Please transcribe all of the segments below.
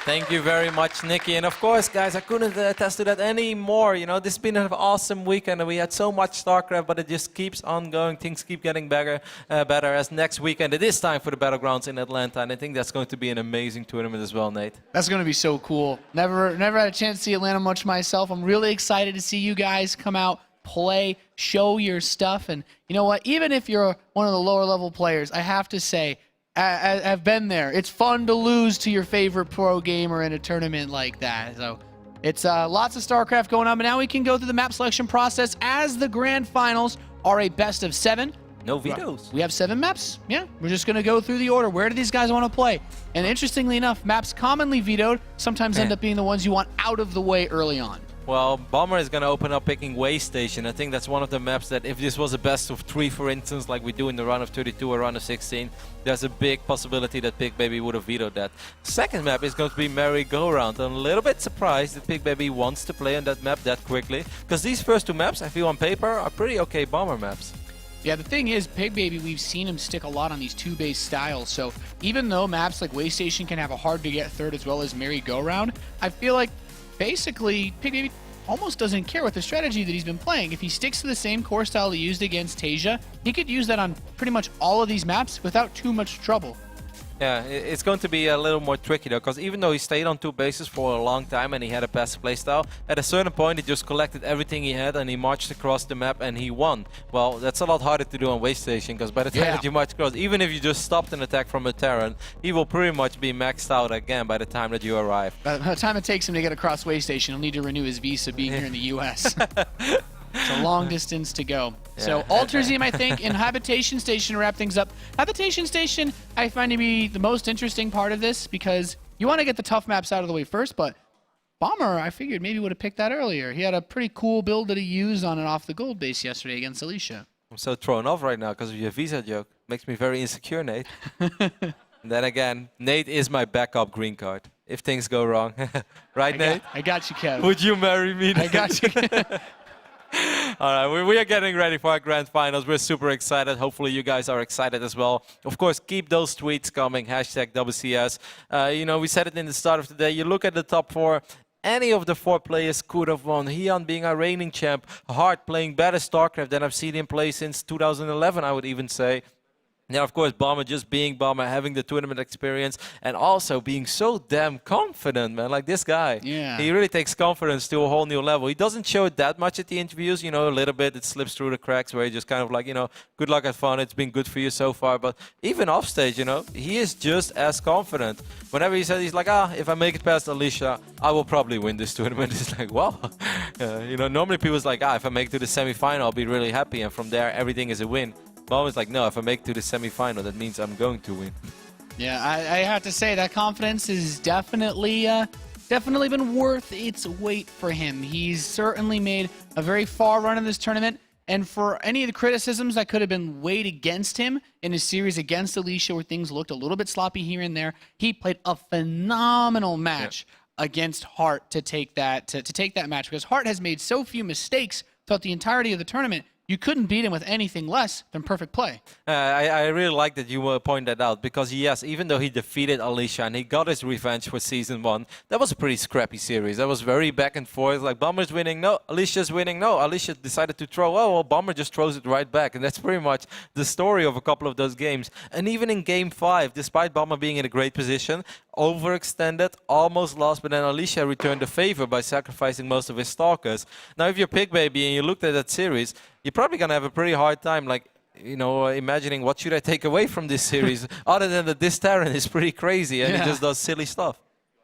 Thank you very much, Nikki. And of course, guys, I couldn't attest to that anymore. You know, this has been an awesome weekend, and we had so much StarCraft, but it just keeps on going. Things keep getting better, as next weekend it is time for the Battlegrounds in Atlanta, and I think that's going to be an amazing tournament as well, Nate. That's going to be so cool. Never had a chance to see Atlanta much myself. I'm really excited to see you guys come out, play, show your stuff, and you know what? Even if you're one of the lower level players, I have to say, I've been there. It's fun to lose to your favorite pro gamer in a tournament like that. So it's lots of StarCraft going on, but now we can go through the map selection process as the grand finals are a best of 7. No vetoes. We have 7 maps. Yeah, we're just going to go through the order. Where do these guys want to play? And interestingly enough, maps commonly vetoed sometimes end up being the ones you want out of the way early on. Well, Bomber is going to open up picking Way Station. I think that's one of the maps that if this was a best of 3, for instance, like we do in the round of 32 or round of 16, there's a big possibility that Pigbaby would have vetoed that. Second map is going to be Merry-Go-Round. I'm a little bit surprised that Pigbaby wants to play on that map that quickly, because these first 2 maps, I feel on paper, are pretty okay Bomber maps. Yeah, the thing is, Pigbaby, we've seen him stick a lot on these 2-base styles, so even though maps like Way Station can have a hard-to-get third as well as Merry-Go-Round, I feel like basically Pigbaby almost doesn't care with the strategy that he's been playing. If he sticks to the same core style he used against Tasia, he could use that on pretty much all of these maps without too much trouble. Yeah, it's going to be a little more tricky though, because even though he stayed on 2 bases for a long time and he had a passive playstyle, at a certain point he just collected everything he had and he marched across the map and he won. Well, that's a lot harder to do on Way Station, because by the time that you march across, even if you just stopped an attack from a Terran, he will pretty much be maxed out again by the time that you arrive. By the time it takes him to get across Way Station, he'll need to renew his visa being here in the US. It's a long distance to go. Yeah. So Alterzim, I think, in Habitation Station to wrap things up. Habitation Station, I find to be the most interesting part of this because you want to get the tough maps out of the way first, but Bomber, I figured maybe would have picked that earlier. He had a pretty cool build that he used on and off the gold base yesterday against Alicia. I'm so thrown off right now because of your visa joke. Makes me very insecure, Nate. And then again, Nate is my backup green card if things go wrong. Right, Nate? I got you, Kev. Would you marry me, Nate? I got you. All right, we are getting ready for our grand finals. We're super excited. Hopefully you guys are excited as well. Of course, keep those tweets coming. Hashtag WCS. You know, we said it in the start of the day. You look at the top 4. Any of the 4 players could have won. Heon being our reigning champ. Hart playing better StarCraft than I've seen him play since 2011, I would even say. Now, of course, Bomber just being Bomber, having the tournament experience, and also being so damn confident, man. Like this guy. Yeah. He really takes confidence to a whole new level. He doesn't show it that much at the interviews, you know, a little bit. It slips through the cracks where he just kind of like, you know, good luck, have fun. It's been good for you so far. But even off stage, you know, he is just as confident. Whenever he says, he's like, if I make it past Alicia, I will probably win this tournament. It's like, wow. You know, normally people's like, if I make it to the semi-final, I'll be really happy. And from there, everything is a win. Bomber's like, no, if I make it to the semi-final, that means I'm going to win. Yeah, I have to say that confidence is definitely been worth its weight for him. He's certainly made a very far run in this tournament, and for any of the criticisms that could have been weighed against him in his series against Alicia, where things looked a little bit sloppy here and there, he played a phenomenal match against Hart to take that match, because Hart has made so few mistakes throughout the entirety of the tournament. You couldn't beat him with anything less than perfect play. I really like that you point that out, because yes, even though he defeated Alicia and he got his revenge for Season 1, that was a pretty scrappy series. That was very back and forth, like Bomber's winning, no, Alicia's winning, no, Alicia decided to throw, oh, well, Bomber just throws it right back. And that's pretty much the story of a couple of those games. And even in Game 5, despite Bomber being in a great position, overextended, almost lost, but then Alicia returned the favor by sacrificing most of his stalkers. Now, if you're Pigbaby and you looked at that series, you're probably going to have a pretty hard time, like, you know, imagining what should I take away from this series, other than that this Terran is pretty crazy and he just does silly stuff.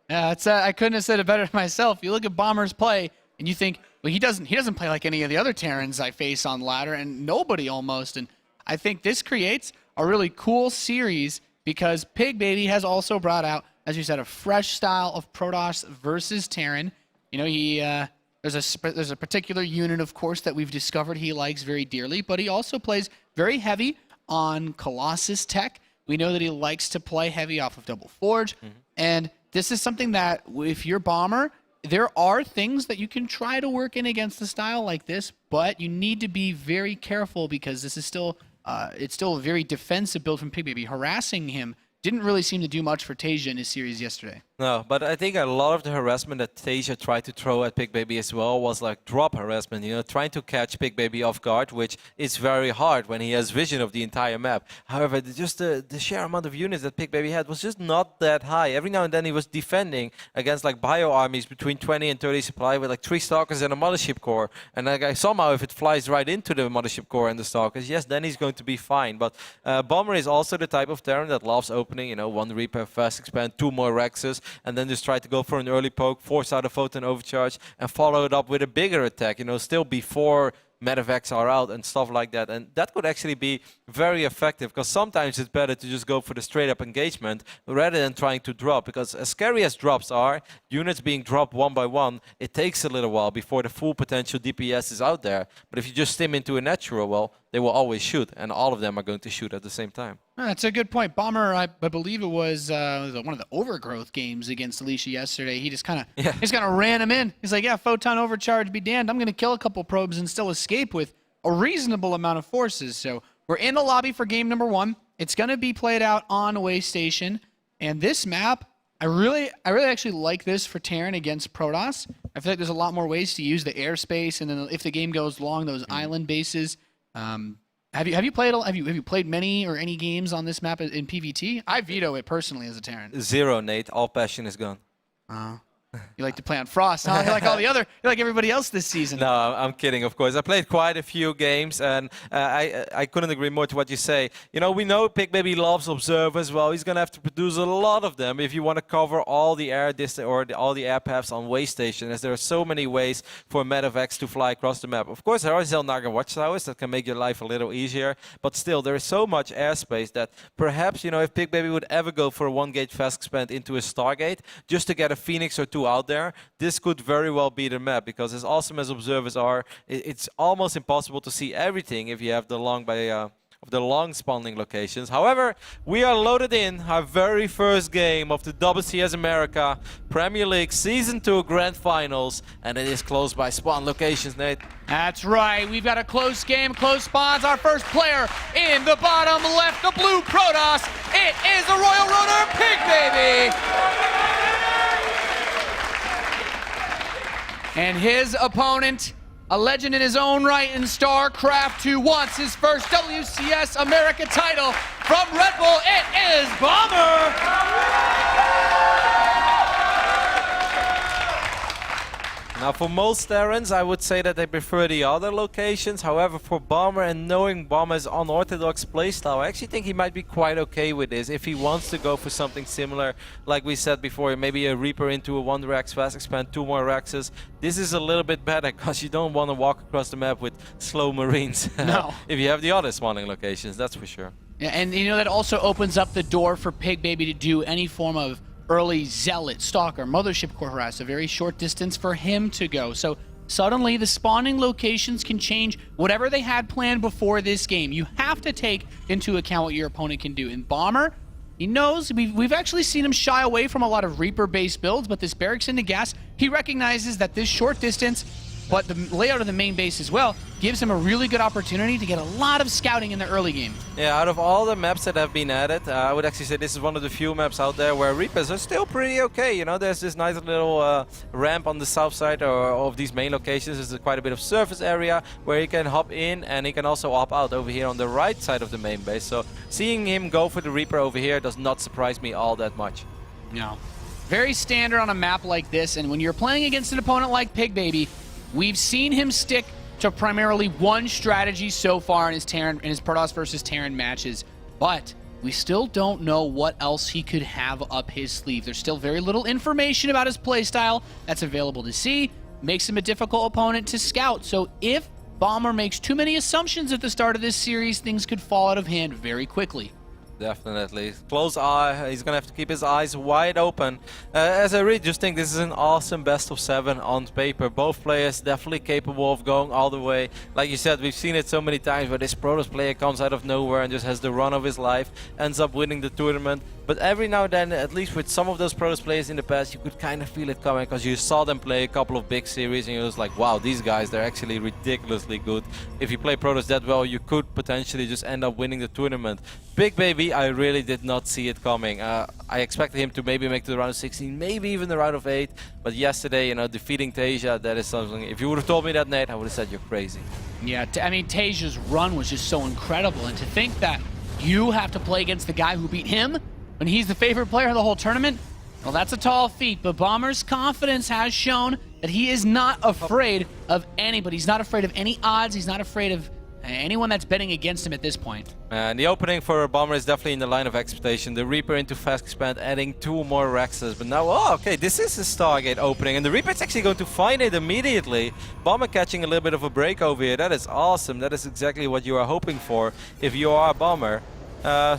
Yeah, it's, I couldn't have said it better myself. You look at Bomber's play and you think, well, he doesn't play like any of the other Terrans I face on ladder, and nobody almost. And I think this creates a really cool series because Pigbaby has also brought out, as you said, a fresh style of Protoss versus Terran. You know, there's a particular unit, of course, that we've discovered he likes very dearly, but he also plays very heavy on Colossus tech. We know that he likes to play heavy off of Double Forge, and this is something that, if you're Bomber, there are things that you can try to work in against the style like this, but you need to be very careful because this is still, it's still a very defensive build from Pigbaby. Harassing him didn't really seem to do much for Tasia in his series yesterday. No, but I think a lot of the harassment that Tasia tried to throw at Pigbaby as well was like drop harassment, trying to catch Pigbaby off guard, which is very hard when he has vision of the entire map. However, just the sheer amount of units that Pigbaby had was just not that high. Every now and then he was defending against like bio armies between 20 and 30 supply with like 3 Stalkers and a Mothership Core. And like somehow if it flies right into the Mothership Core and the Stalkers, yes, then he's going to be fine. But Bomber is also the type of Terran that loves opening, 1 Reaper, fast expand, 2 more Rexes, and then just try to go for an early poke, force out a Photon Overcharge, and follow it up with a bigger attack, still before Medivacs are out and stuff like that. And that could actually be very effective, because sometimes it's better to just go for the straight up engagement rather than trying to drop, because as scary as drops are, units being dropped one by one, it takes a little while before the full potential DPS is out there. But if you just stim into a natural, well, they will always shoot, and all of them are going to shoot at the same time. That's a good point. Bomber, I believe it was one of the Overgrowth games against Alicia yesterday. He just kind of ran him in. He's like, yeah, Photon Overcharge, be damned. I'm going to kill a couple probes and still escape with a reasonable amount of forces. So we're in the lobby for game number 1. It's going to be played out on Waystation. And this map, I really actually like this for Terran against Protoss. I feel like there's a lot more ways to use the airspace, and then if the game goes long, those island bases. Have you played many or any games on this map in PvT? I veto it personally as a Terran. 0, Nate. All passion is gone. You like to play on Frost, huh? You're like everybody else this season. No, I'm kidding, of course. I played quite a few games, and I couldn't agree more to what you say. We know Pigbaby loves observers. Well, he's going to have to produce a lot of them if you want to cover all the air distance or all the air paths on Waystation, as there are so many ways for Medivacs to fly across the map. Of course, there are Zelnaga watchtowers that can make your life a little easier, but still, there is so much airspace that perhaps, if Pigbaby would ever go for a 1-gate fast expand into a Stargate, just to get a Phoenix or 2 out there, this could very well be the map, because as awesome as observers are, it's almost impossible to see everything if you have the long spawning locations. However, we are loaded in our very first game of the WCS America Premier League Season 2 Grand Finals, and it is closed by spawn locations, Nate. That's right. We've got a close game, close spawns. Our first player in the bottom left, the blue Protoss. It is the Royal Rotor Pigbaby. And his opponent, a legend in his own right in StarCraft, who wants his first WCS America title from Red Bull. It is Bomber! Now, for most Terrans, I would say that they prefer the other locations. However, for Bomber, and knowing Bomber's unorthodox playstyle, I actually think he might be quite okay with this. If he wants to go for something similar, like we said before, maybe a Reaper into a 1 Rex, fast expand, 2 more Rexes. This is a little bit better, because you don't want to walk across the map with slow Marines. No. If you have the other spawning locations, that's for sure. Yeah, and that also opens up the door for Pigbaby to do any form of early Zealot, Stalker, Mothership Core harass, a very short distance for him to go. So suddenly the spawning locations can change whatever they had planned before this game. You have to take into account what your opponent can do. And Bomber, he knows, we've actually seen him shy away from a lot of Reaper-based builds, but this barracks into gas, he recognizes that this short distance, but the layout of the main base as well, gives him a really good opportunity to get a lot of scouting in the early game. Yeah, out of all the maps that have been added, I would actually say this is one of the few maps out there where Reapers are still pretty okay. There's this nice little ramp on the south side of these main locations. There's quite a bit of surface area where he can hop in, and he can also hop out over here on the right side of the main base. So seeing him go for the Reaper over here does not surprise me all that much. No. Very standard on a map like this, and when you're playing against an opponent like Pigbaby, we've seen him stick to primarily one strategy so far in his Protoss versus Terran matches, but we still don't know what else he could have up his sleeve. There's still very little information about his playstyle that's available to see. Makes him a difficult opponent to scout. So if Bomber makes too many assumptions at the start of this series, things could fall out of hand very quickly. Definitely. Close eye. He's going to have to keep his eyes wide open. As I really just think this is an awesome best of 7 on paper. Both players definitely capable of going all the way. Like you said, we've seen it so many times where this Protoss player comes out of nowhere and just has the run of his life, ends up winning the tournament. But every now and then, at least with some of those Protoss players in the past, you could kind of feel it coming because you saw them play a couple of big series and you was like, wow, these guys, they're actually ridiculously good. If you play Protoss that well, you could potentially just end up winning the tournament. Pigbaby, I really did not see it coming. I expected him to maybe make to the round of 16, maybe even the round of 8. But yesterday, you know, defeating Tasia, that is something. If you would have told me that, Nate, I would have said you're crazy. Yeah, I mean, Tasia's run was just so incredible. And to think that you have to play against the guy who beat him when he's the favorite player of the whole tournament, well, that's a tall feat. But Bomber's confidence has shown that he is not afraid of anybody. He's not afraid of any odds. He's not afraid of anyone that's betting against him at this point. And the opening for Bomber is definitely in the line of expectation. The Reaper into fast expand, adding 2 more Rexes. But now, oh, okay, this is a Stargate opening. And the Reaper's actually going to find it immediately. Bomber catching a little bit of a break over here. That is awesome. That is exactly what you are hoping for if you are a Bomber.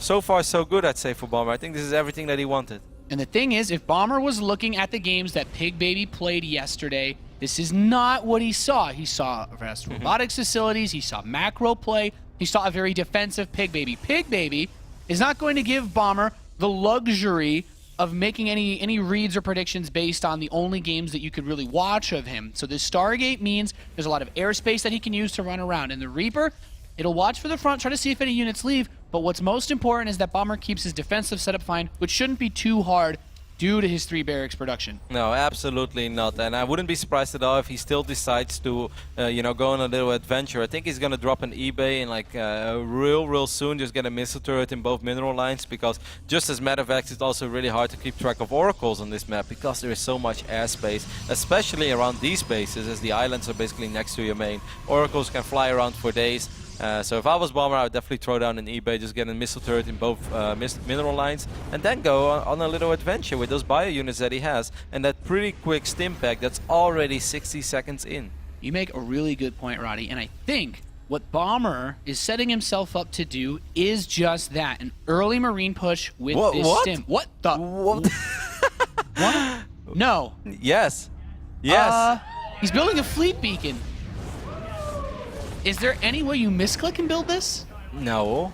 So far, so good, I'd say, for Bomber. I think this is everything that he wanted. And the thing is, if Bomber was looking at the games that Pigbaby played yesterday, this is not what he saw. He saw vast robotics facilities, he saw macro play, he saw a very defensive Pigbaby. Pigbaby is not going to give Bomber the luxury of making any reads or predictions based on the only games that you could really watch of him. So this Stargate means there's a lot of airspace that he can use to run around. And the Reaper, it'll watch for the front, try to see if any units leave, but what's most important is that Bomber keeps his defensive setup fine, which shouldn't be too hard due to his 3 barracks production. No, absolutely not. And I wouldn't be surprised at all if he still decides to, you know, go on a little adventure. I think he's going to drop an eBay in like real soon, just get a missile turret in both mineral lines, because just as matter of fact, it's also really hard to keep track of oracles on this map because there is so much airspace, especially around these bases, as the islands are basically next to your main. Oracles can fly around for days. So if I was Bomber, I would definitely throw down an eBay, just get a missile turret in both mineral lines, and then go on a little adventure with those bio units that he has, and that pretty quick stim pack that's already 60 seconds in. You make a really good point, Roddy, and I think what Bomber is setting himself up to do is just that, an early Marine push with this stim. What the? What? What? No. Yes. Yes. He's building a fleet beacon. Is there any way you misclick and build this? No.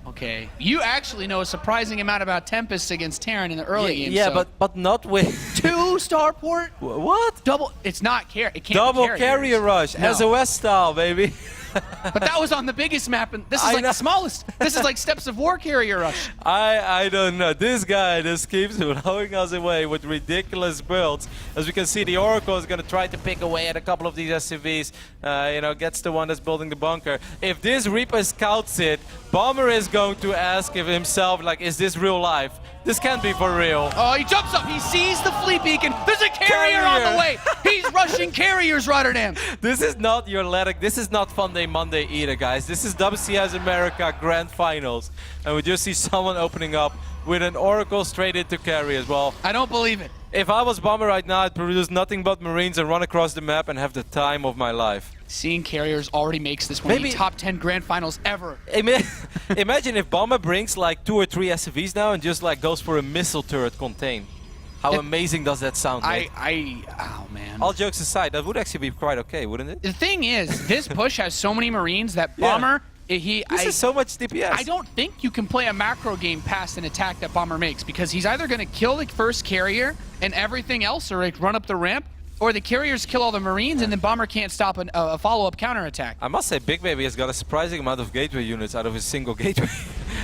Okay. You actually know a surprising amount about Tempests against Terran in the early game. Yeah, so but not with 2 starport. What? Double. It's not it can't Double be carrier rush, No. SOS style, baby. But that was on the biggest map, and this is like the smallest. This is like Steps of War carrier rush. I don't know. This guy just keeps blowing us away with ridiculous builds. As we can see, the Oracle is going to try to pick away at a couple of these SCVs. You know, gets the one that's building the bunker. If this Reaper scouts it, Bomber is going to ask himself, like, is this real life? This can't be for real. Oh, he jumps up. He sees the fleet beacon. There's a carrier on the way. He's rushing carriers, Rotterdam. This is not your Letic. This is not Fun Day Monday either, guys. This is WCS America Grand Finals. And we just see someone opening up with an Oracle straight into carry as well. I don't believe it. If I was Bomber right now, I'd produce nothing but Marines and run across the map and have the time of my life. Seeing carriers already makes this one of the top 10 Grand Finals ever. Imagine if Bomber brings like 2 or 3 SCVs now and just like goes for a missile turret contain. How amazing does that sound, mate? Oh man. All jokes aside, that would actually be quite okay, wouldn't it? The thing is, this push has so many Marines that Bomber, this is so much DPS. I don't think you can play a macro game past an attack that Bomber makes, because he's either going to kill the first carrier and everything else, or like run up the ramp, or the carriers kill all the Marines, and then Bomber can't stop a follow-up counterattack. I must say, Pigbaby has got a surprising amount of gateway units out of his single gateway.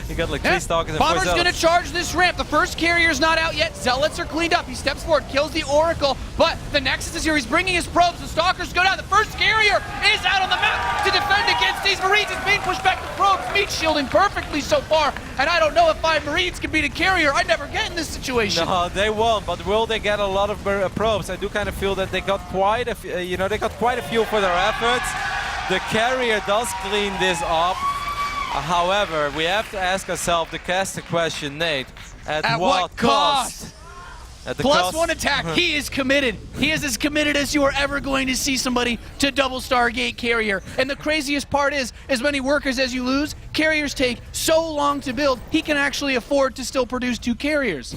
He got like 3 stalkers and 4 Bomber's zealots. going to charge this ramp. The first carrier's not out yet. Zealots are cleaned up. He steps forward, kills the Oracle, but the Nexus is here. He's bringing his probes. The stalkers go down. The first carrier is out on the map to defend against these Marines. It's being pushed back to probes. Meat shielding perfectly so far, and I don't know if 5 Marines can beat a carrier. I'd never get in this situation. No, they won't, but will they get a lot of probes? I do kind of feel that they got quite a few for their efforts. The carrier does clean this up. However, we have to ask ourselves to cast the question, Nate, at what cost? At the +1 attack. He is committed. He is as committed as you are ever going to see somebody to double Stargate carrier. And the craziest part is as many workers as you lose, carriers take so long to build, he can actually afford to still produce 2 carriers.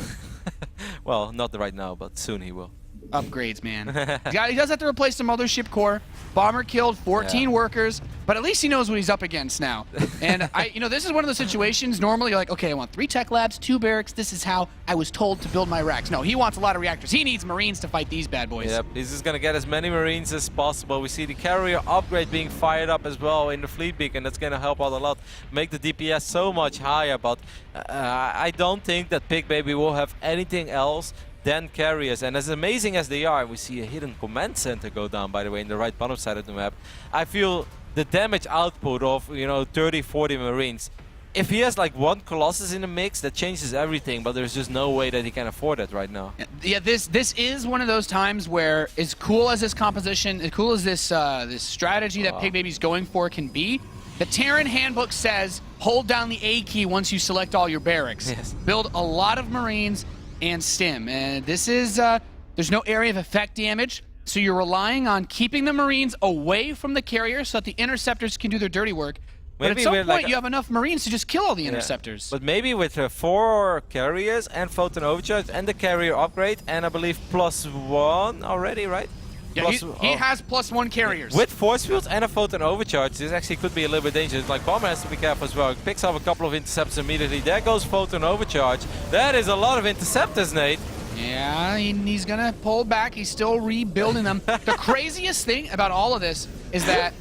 Well, not right now, but soon he will. upgrades, man. He does have to replace the mothership core. Bomber killed 14 workers, but at least he knows what he's up against now. And this is one of the situations. Normally, you're like, okay, I want 3 tech labs, 2 barracks. This is how I was told to build my racks. No, he wants a lot of reactors. He needs Marines to fight these bad boys. Yep, he's just gonna get as many Marines as possible. We see the carrier upgrade being fired up as well in the fleet beacon. That's gonna help out a lot, make the DPS so much higher. But I don't think that Pigbaby will have anything else than carriers. And as amazing as they are, we see a hidden command center go down, by the way, in the right bottom side of the map. I feel the damage output of 30, 40 Marines. If he has like 1 Colossus in the mix, that changes everything, but there's just no way that he can afford it right now. Yeah, this is one of those times where, as cool as this composition, as cool as this this strategy that Pigbaby's going for can be, the Terran handbook says hold down the A key once you select all your barracks. Yes. Build a lot of Marines and stim. And this is, there's no area of effect damage, so you're relying on keeping the Marines away from the carrier so that the interceptors can do their dirty work. But at some point, you have enough Marines to just kill all the interceptors. But maybe with 4 carriers and Photon Overcharge and the carrier upgrade, and I believe +1 already, right? Yeah, he has +1 carriers. With force fields and a Photon Overcharge, this actually could be a little bit dangerous. Like, Bomber has to be careful as well. He picks up a couple of interceptors immediately. There goes Photon Overcharge. That is a lot of interceptors, Nate. Yeah, he's going to pull back. He's still rebuilding them. The craziest thing about all of this is that,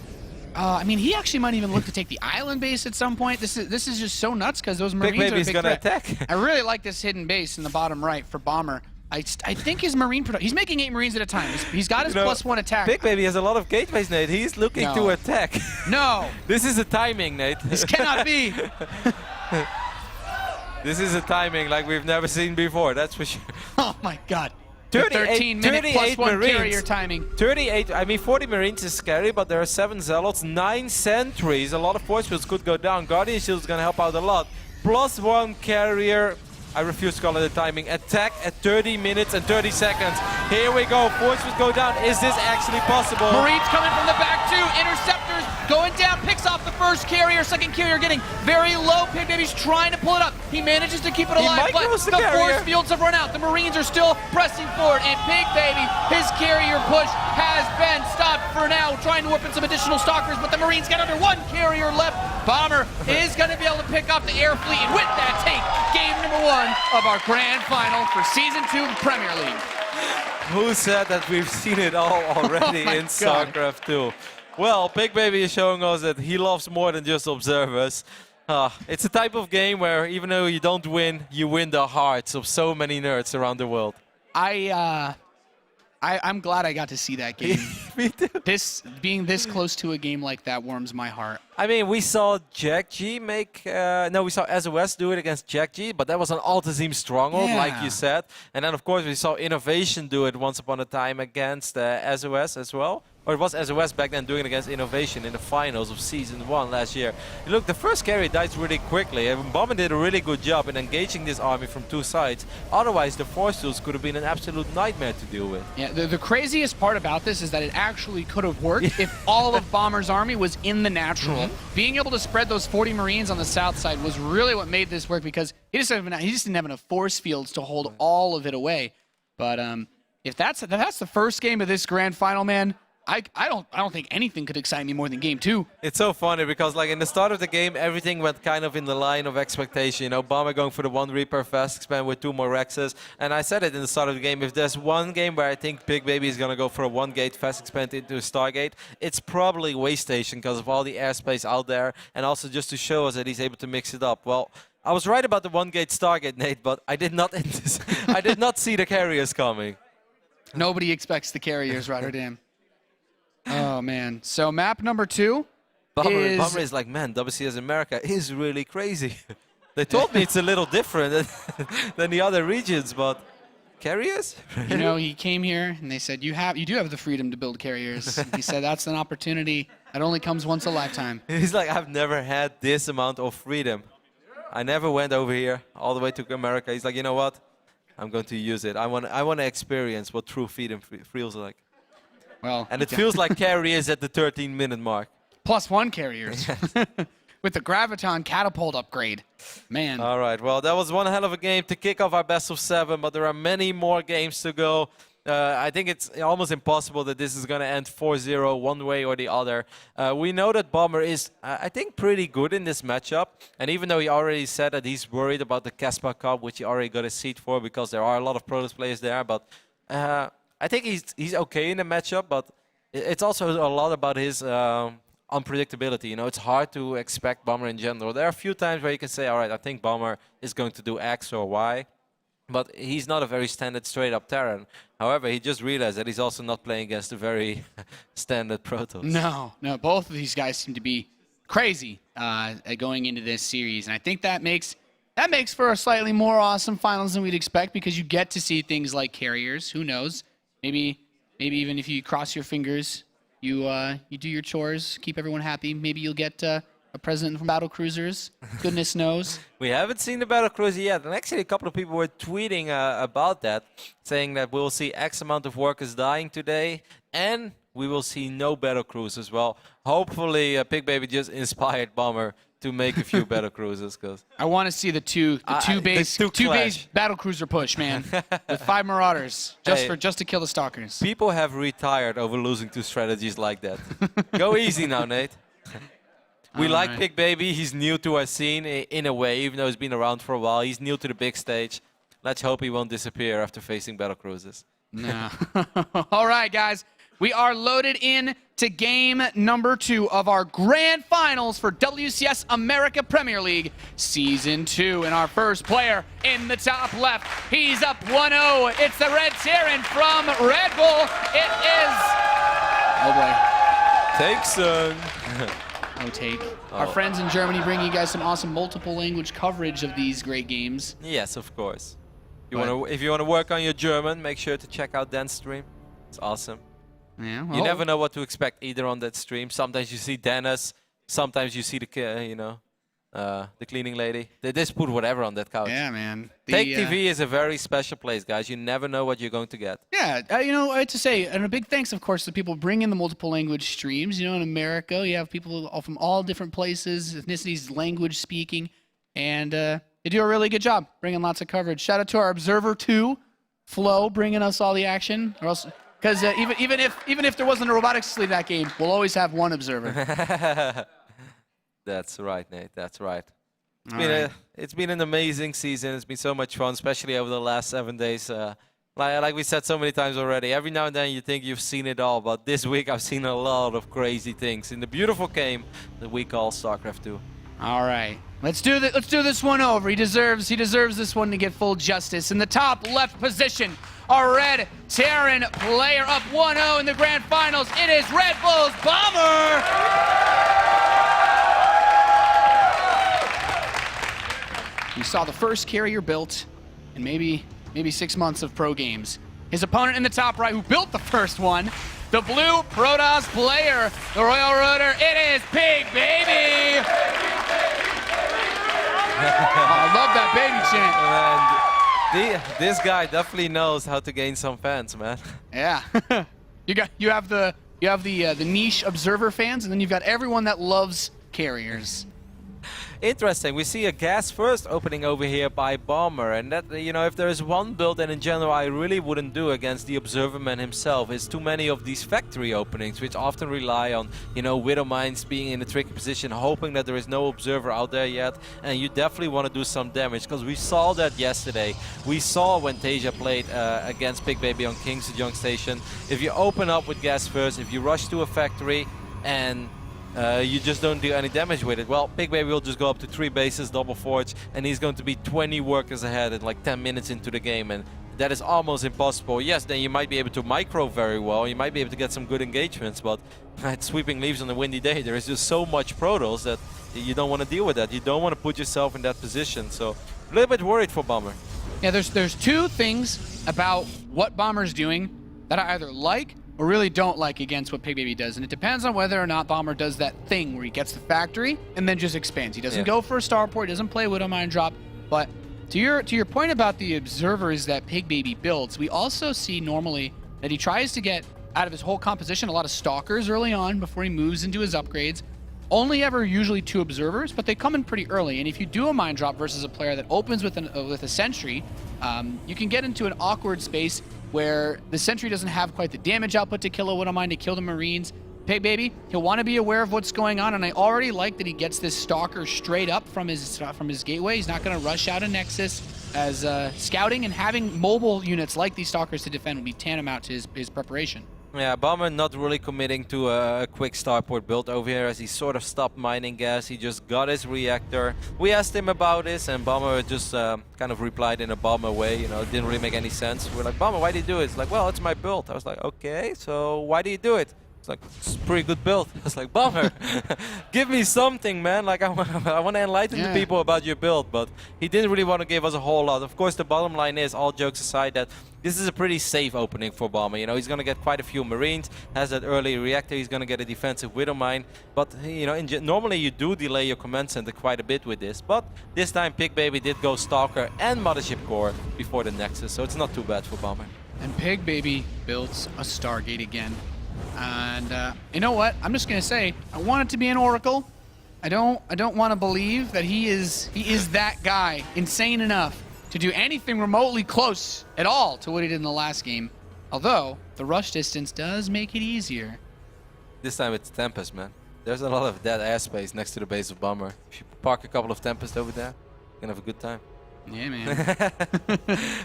he actually might even look to take the island base at some point. This is just so nuts because those Marines are a big gonna threat. attack. I really like this hidden base in the bottom right for Bomber. I think his Marine production, he's making 8 Marines at a time. He's got his +1 attack. Pigbaby has a lot of gateways, Nate. He's looking to attack. No. This is a timing, Nate. This cannot be. This is a timing like we've never seen before, that's for sure. Oh my God. 13-minute +1 carrier timing. 40 Marines is scary, but there are 7 Zealots, 9 Sentries. A lot of force fields could go down. Guardian Shield is going to help out a lot. +1 carrier. I refuse to call it a timing. Attack at 30 minutes and 30 seconds. Here we go. Force fields go down. Is this actually possible? Marines coming from the back too. Interceptors going down. Picks off the first carrier. Second carrier getting very low. Pigbaby's trying to pull it up. He manages to keep it alive, but the force fields have run out. The Marines are still pressing forward, and Pigbaby, his carrier push has been stopped for now. Trying to whip in some additional stalkers, but the Marines got under 1 carrier left. Bomber is going to be able to pick up the air fleet, and with that, take game number 1 of our grand final for Season 2 of the Premier League. Who said that we've seen it all already in StarCraft 2? Well, Pigbaby is showing us that he loves more than just observers. It's a type of game where even though you don't win, you win the hearts of so many nerds around the world. I'm glad I got to see that game. Me too. Being this close to a game like that warms my heart. I mean, we saw Jack G make... we saw SOS do it against Jack G, but that was an Altazim stronghold, like you said. And then, of course, we saw Innovation do it once upon a time against SOS as well. Or it was SOS back then doing it against Innovation in the finals of Season 1 last year. Look, the first carry died really quickly. And Bomber did a really good job in engaging this army from 2 sides. Otherwise, the force fields could have been an absolute nightmare to deal with. Yeah, the craziest part about this is that it actually could have worked if all of Bomber's army was in the natural. Being able to spread those 40 Marines on the south side was really what made this work, because he just didn't have enough force fields to hold all of it away. But if that's the first game of this grand final, man, I don't think anything could excite me more than game 2. It's so funny because like in the start of the game, everything went kind of in the line of expectation. You know, Bomber going for the 1 Reaper fast expand with 2 more Rexes. And I said it in the start of the game, if there's one game where I think Pigbaby is going to go for a 1 gate fast expand into a Stargate, it's probably Waystation Station because of all the airspace out there, and also just to show us that he's able to mix it up. Well, I was right about the 1 gate Stargate, Nate, but I did not I did not see the carriers coming. Nobody expects the carriers, Rotterdam. Oh, man. So map number 2 Bomber is like, man, WCS America is really crazy. They told me it's a little different than the other regions, but carriers? You know, he came here and they said, you do have the freedom to build carriers. He said, that's an opportunity that only comes once a lifetime. He's like, I've never had this amount of freedom. I never went over here all the way to America. He's like, you know what? I'm going to use it. I want to experience what true freedom feels like. Well, and it feels like carriers at the 13-minute mark. +1 carriers. With the Graviton catapult upgrade. Man. All right. Well, that was one hell of a game to kick off our best of 7, but there are many more games to go. I think it's almost impossible that this is going to end 4-0 one way or the other. We know that Bomber is, I think, pretty good in this matchup. And even though he already said that he's worried about the Caspa Cup, which he already got a seat for because there are a lot of Protoss players there. But I think he's okay in the matchup. But it's also a lot about his unpredictability. You know, it's hard to expect Bomber in general. There are a few times where you can say, all right, I think Bomber is going to do X or Y. But he's not a very standard straight-up Terran. However, he just realized that he's also not playing against a very standard Protoss. No, both of these guys seem to be crazy going into this series. And I think that makes for a slightly more awesome finals than we'd expect because you get to see things like carriers. Who knows? Maybe even if you cross your fingers, you do your chores, keep everyone happy. Maybe you'll get a president from Battle Cruisers. Goodness knows. We haven't seen the Battle Cruiser yet. And actually, a couple of people were tweeting about that, saying that we'll see X amount of workers dying today, and we will see no Battle Cruisers. Well, hopefully, Pigbaby just inspired Bomber to make a few Battle Cruisers. Cause I want to see the two base Battle Cruiser push, man, with 5 Marauders just to kill the Stalkers. People have retired over losing to strategies like that. Go easy now, Nate. We like Pigbaby. He's new to our scene in a way, even though he's been around for a while. He's new to the big stage. Let's hope he won't disappear after facing Battle Cruisers. No. All right, guys. We are loaded in to game number 2 of our grand finals for WCS America Premier League Season 2. And our first player in the top left, he's up 1-0. It's the Red Terran from Red Bull. It is... Oh, boy. Texan. No take. Our friends in Germany bring you guys some awesome multiple language coverage of these great games. Yes, of course. If you want to work on your German, make sure to check out Dan's stream. It's awesome. Yeah, well, you never know what to expect either on that stream. Sometimes you see Dennis, sometimes you see the cleaning lady. They just put whatever on that couch. Yeah, man. Take TV is a very special place, guys. You never know what you're going to get. Yeah, I have to say, and a big thanks, of course, to people bringing the multiple language streams. In America, you have people from all different places, ethnicities, language speaking, and they do a really good job bringing lots of coverage. Shout out to our Observer 2, Flo, bringing us all the action. Or else, because even if there wasn't a robotics sleeve that game, we'll always have one observer. That's right, Nate. That's right. It's been an amazing season. It's been so much fun, especially over the last 7 days. Like we said so many times already, every now and then you think you've seen it all, but this week I've seen a lot of crazy things in the beautiful game that we call StarCraft 2. All right, let's do this one over. He deserves this one to get full justice. In the top left position, our Red Terran player up 1-0 in the grand finals. It is Red Bull's Bomber. We saw the first carrier built in maybe 6 months of pro games. His opponent in the top right, who built the first one, the blue Protoss player, the Royal Rotor, it is Pigbaby! I love that baby chant. And this guy definitely knows how to gain some fans, man. Yeah. you have the niche observer fans, and then you've got everyone that loves carriers. Interesting. We see a gas first opening over here by Bomber, and that, if there is one build that in general I really wouldn't do against the Observerman himself, is too many of these factory openings, which often rely on, Widow Mines being in a tricky position, hoping that there is no Observer out there yet, and you definitely want to do some damage, because we saw that yesterday. We saw when Tasia played against Pigbaby on King's Young Station. If you open up with gas first, if you rush to a factory, and you just don't do any damage with it, well, Pigbaby will just go up to 3 bases, double forge, and he's going to be 20 workers ahead in like 10 minutes into the game, and that is almost impossible. Yes, then you might be able to micro very well, you might be able to get some good engagements, but at sweeping leaves on a windy day, there is just so much Protoss that you don't want to deal with that. You don't want to put yourself in that position, so a little bit worried for Bomber. Yeah, there's 2 things about what Bomber's doing that I either like or really don't like against what Pigbaby does, and it depends on whether or not Bomber does that thing where he gets the factory and then just expands. He doesn't go for a starport, he doesn't play Widow Mine drop, but to your point about the observers that Pigbaby builds, we also see normally that he tries to get out of his whole composition a lot of stalkers early on before he moves into his upgrades. Only ever usually 2 observers, but they come in pretty early, and if you do a mine drop versus a player that opens with a sentry, you can get into an awkward space where the Sentry doesn't have quite the damage output to kill a Widowmine, to kill the Marines. Pigbaby, he'll want to be aware of what's going on, and I already like that he gets this Stalker straight up from his gateway. He's not going to rush out a Nexus, as scouting and having mobile units like these Stalkers to defend will be tantamount to his preparation. Yeah, Bomber not really committing to a quick starport build over here, as he sort of stopped mining gas. He just got his reactor. We asked him about this, and Bomber just kind of replied in a Bomber way. You know, it didn't really make any sense. We're like, Bomber, why do you do it? It's like, well, it's my build. I was like, okay, so why do you do it? It's like, it's a pretty good build. I was like, Bomber, give me something, man. Like, I want to enlighten the people about your build, but he didn't really want to give us a whole lot. Of course, the bottom line is, all jokes aside, that this is a pretty safe opening for Bomber. You know, he's going to get quite a few Marines, has that early reactor, he's going to get a defensive Widowmine. But, you know, normally you do delay your command center quite a bit with this. But this time, Pigbaby did go Stalker and Mothership Core before the Nexus, so it's not too bad for Bomber. And Pigbaby builds a Stargate again. And you know what? I'm just gonna say, I want it to be an Oracle. I don't want to believe that he is that guy, insane enough to do anything remotely close at all to what he did in the last game. Although the rush distance does make it easier. This time it's Tempest, man. There's a lot of dead airspace next to the base of Bomber. If you park a couple of Tempest over there, you're gonna have a good time. Yeah, man.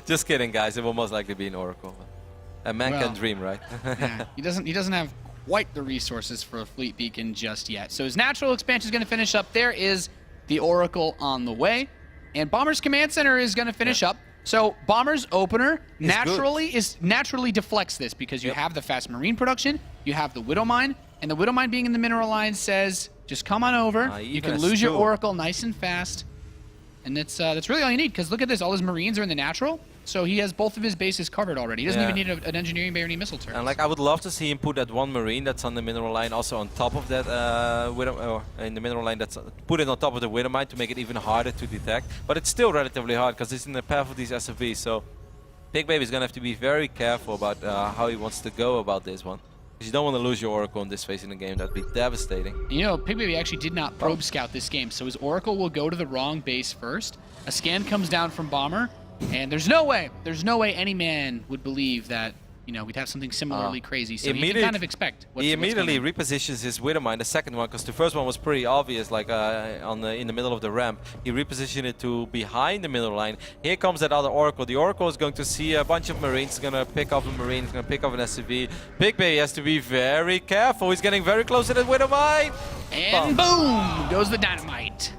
Just kidding, guys. It will most likely be an Oracle. A man can dream, right? Yeah, he doesn't have quite the resources for a fleet beacon just yet. So his natural expansion is going to finish up. There is the Oracle on the way, and Bomber's command center is going to finish up. So Bomber's opener naturally deflects this, because you have the fast Marine production, you have the Widowmine, and the Widowmine being in the mineral line says, just come on over. You can lose your Oracle nice and fast, and that's really all you need. Because look at this, all his Marines are in the natural. So he has both of his bases covered already. He doesn't even need an engineering bay or any missile turrets. And like, I would love to see him put that one Marine that's on the mineral line also on top of that in the mineral line. That's put it on top of the Widowmine to make it even harder to detect. But it's still relatively hard because it's in the path of these SFVs. So Pigbaby is gonna have to be very careful about how he wants to go about this one. Because you don't want to lose your Oracle in this phase in the game. That'd be devastating. You know, Pigbaby actually did not probe scout this game, so his Oracle will go to the wrong base first. A scan comes down from Bomber. And there's no way any man would believe that, you know, we'd have something similarly crazy. So he can kind of expect what's He immediately coming. repositions his Widowmine, the second one, because the first one was pretty obvious, like in the middle of the ramp. He repositioned it to behind the middle line. Here comes that other Oracle. The Oracle is going to see a bunch of Marines, going to pick up a Marine, going to pick up an SCV. Pigbaby has to be very careful. He's getting very close to that Widowmine. And boom goes the dynamite.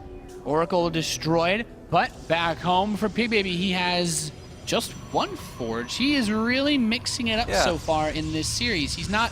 Oracle destroyed. But back home for Pigbaby, he has just one forge. He is really mixing it up so far in this series. He's not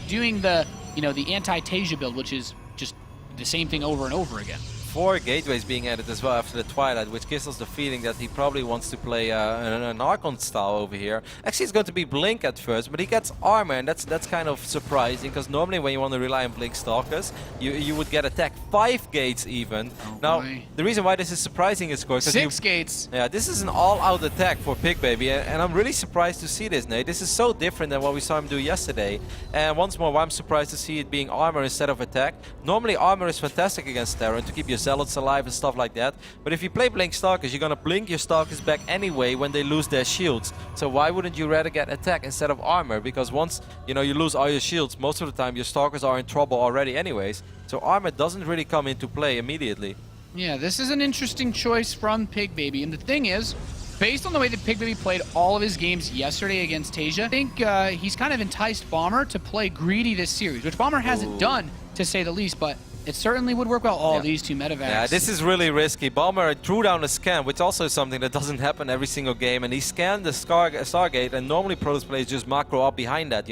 doing the the anti-Tasia build, which is just the same thing over and over again. 4 gateways being added as well after the Twilight, which gives us the feeling that he probably wants to play an Archon style over here. Actually, it's going to be Blink at first, but he gets armor, and that's kind of surprising, because normally when you want to rely on Blink Stalkers, you would get attack 5 gates even. Now, the reason why this is surprising is, of course, 6 gates. Yeah, this is an all-out attack for Pigbaby, and I'm really surprised to see this, Nate. This is so different than what we saw him do yesterday. And once more, I'm surprised to see it being armor instead of attack. Normally, armor is fantastic against Terran to keep your zealots alive and stuff like that. But if you play Blink Stalkers, you're gonna blink your Stalkers back anyway when they lose their shields. So why wouldn't you rather get attack instead of armor? Because once you lose all your shields, most of the time your Stalkers are in trouble already anyways. So armor doesn't really come into play immediately. Yeah, this is an interesting choice from Pigbaby. And the thing is, based on the way that Pigbaby played all of his games yesterday against Tasia, I think he's kind of enticed Bomber to play greedy this series, which Bomber hasn't done, to say the least, but it certainly would work well. These two medevacs. Yeah, this is really risky. Bomber threw down a scan, which also is something that doesn't happen every single game. And he scanned the Stargate, and normally Protoss players just macro up behind that,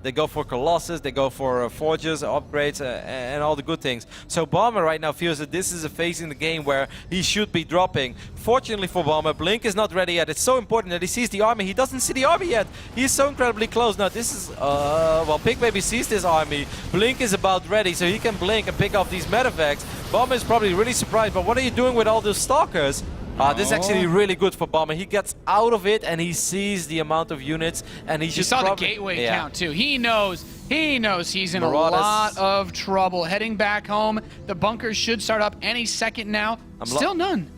They go for Colossus, they go for Forges, upgrades, and all the good things. So Bomber right now feels that this is a phase in the game where he should be dropping. Fortunately for Bomber, Blink is not ready yet. It's so important that he sees the army. He doesn't see the army yet. He's so incredibly close. Now this is, well, Pigbaby sees this army. Blink is about ready, so he can blink and pick off these medevacs. Bomber is probably really surprised, but what are you doing with all those Stalkers? This is actually really good for Bomber. He gets out of it and he sees the amount of units, and he just saw the gateway count too. He knows he's in a lot of trouble. Heading back home, the bunkers should start up any second now. Still none.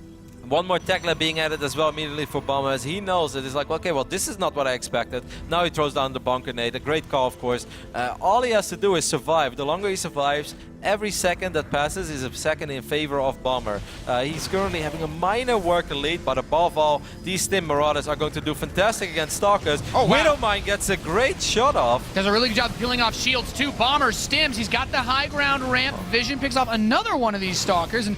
One more tech lab being added as well immediately for Bomber, as he knows that it's like, okay, well, this is not what I expected. Now he throws down the bunker nade. A great call, of course. All he has to do is survive. The longer he survives, every second that passes is a second in favor of Bomber. He's currently having a minor worker lead, but above all, these Stim Marauders are going to do fantastic against Stalkers. Oh, wow. Widowmine gets a great shot off. Does a really good job peeling off shields too. Bomber stims. He's got the high ground ramp. Vision picks off another one of these Stalkers, and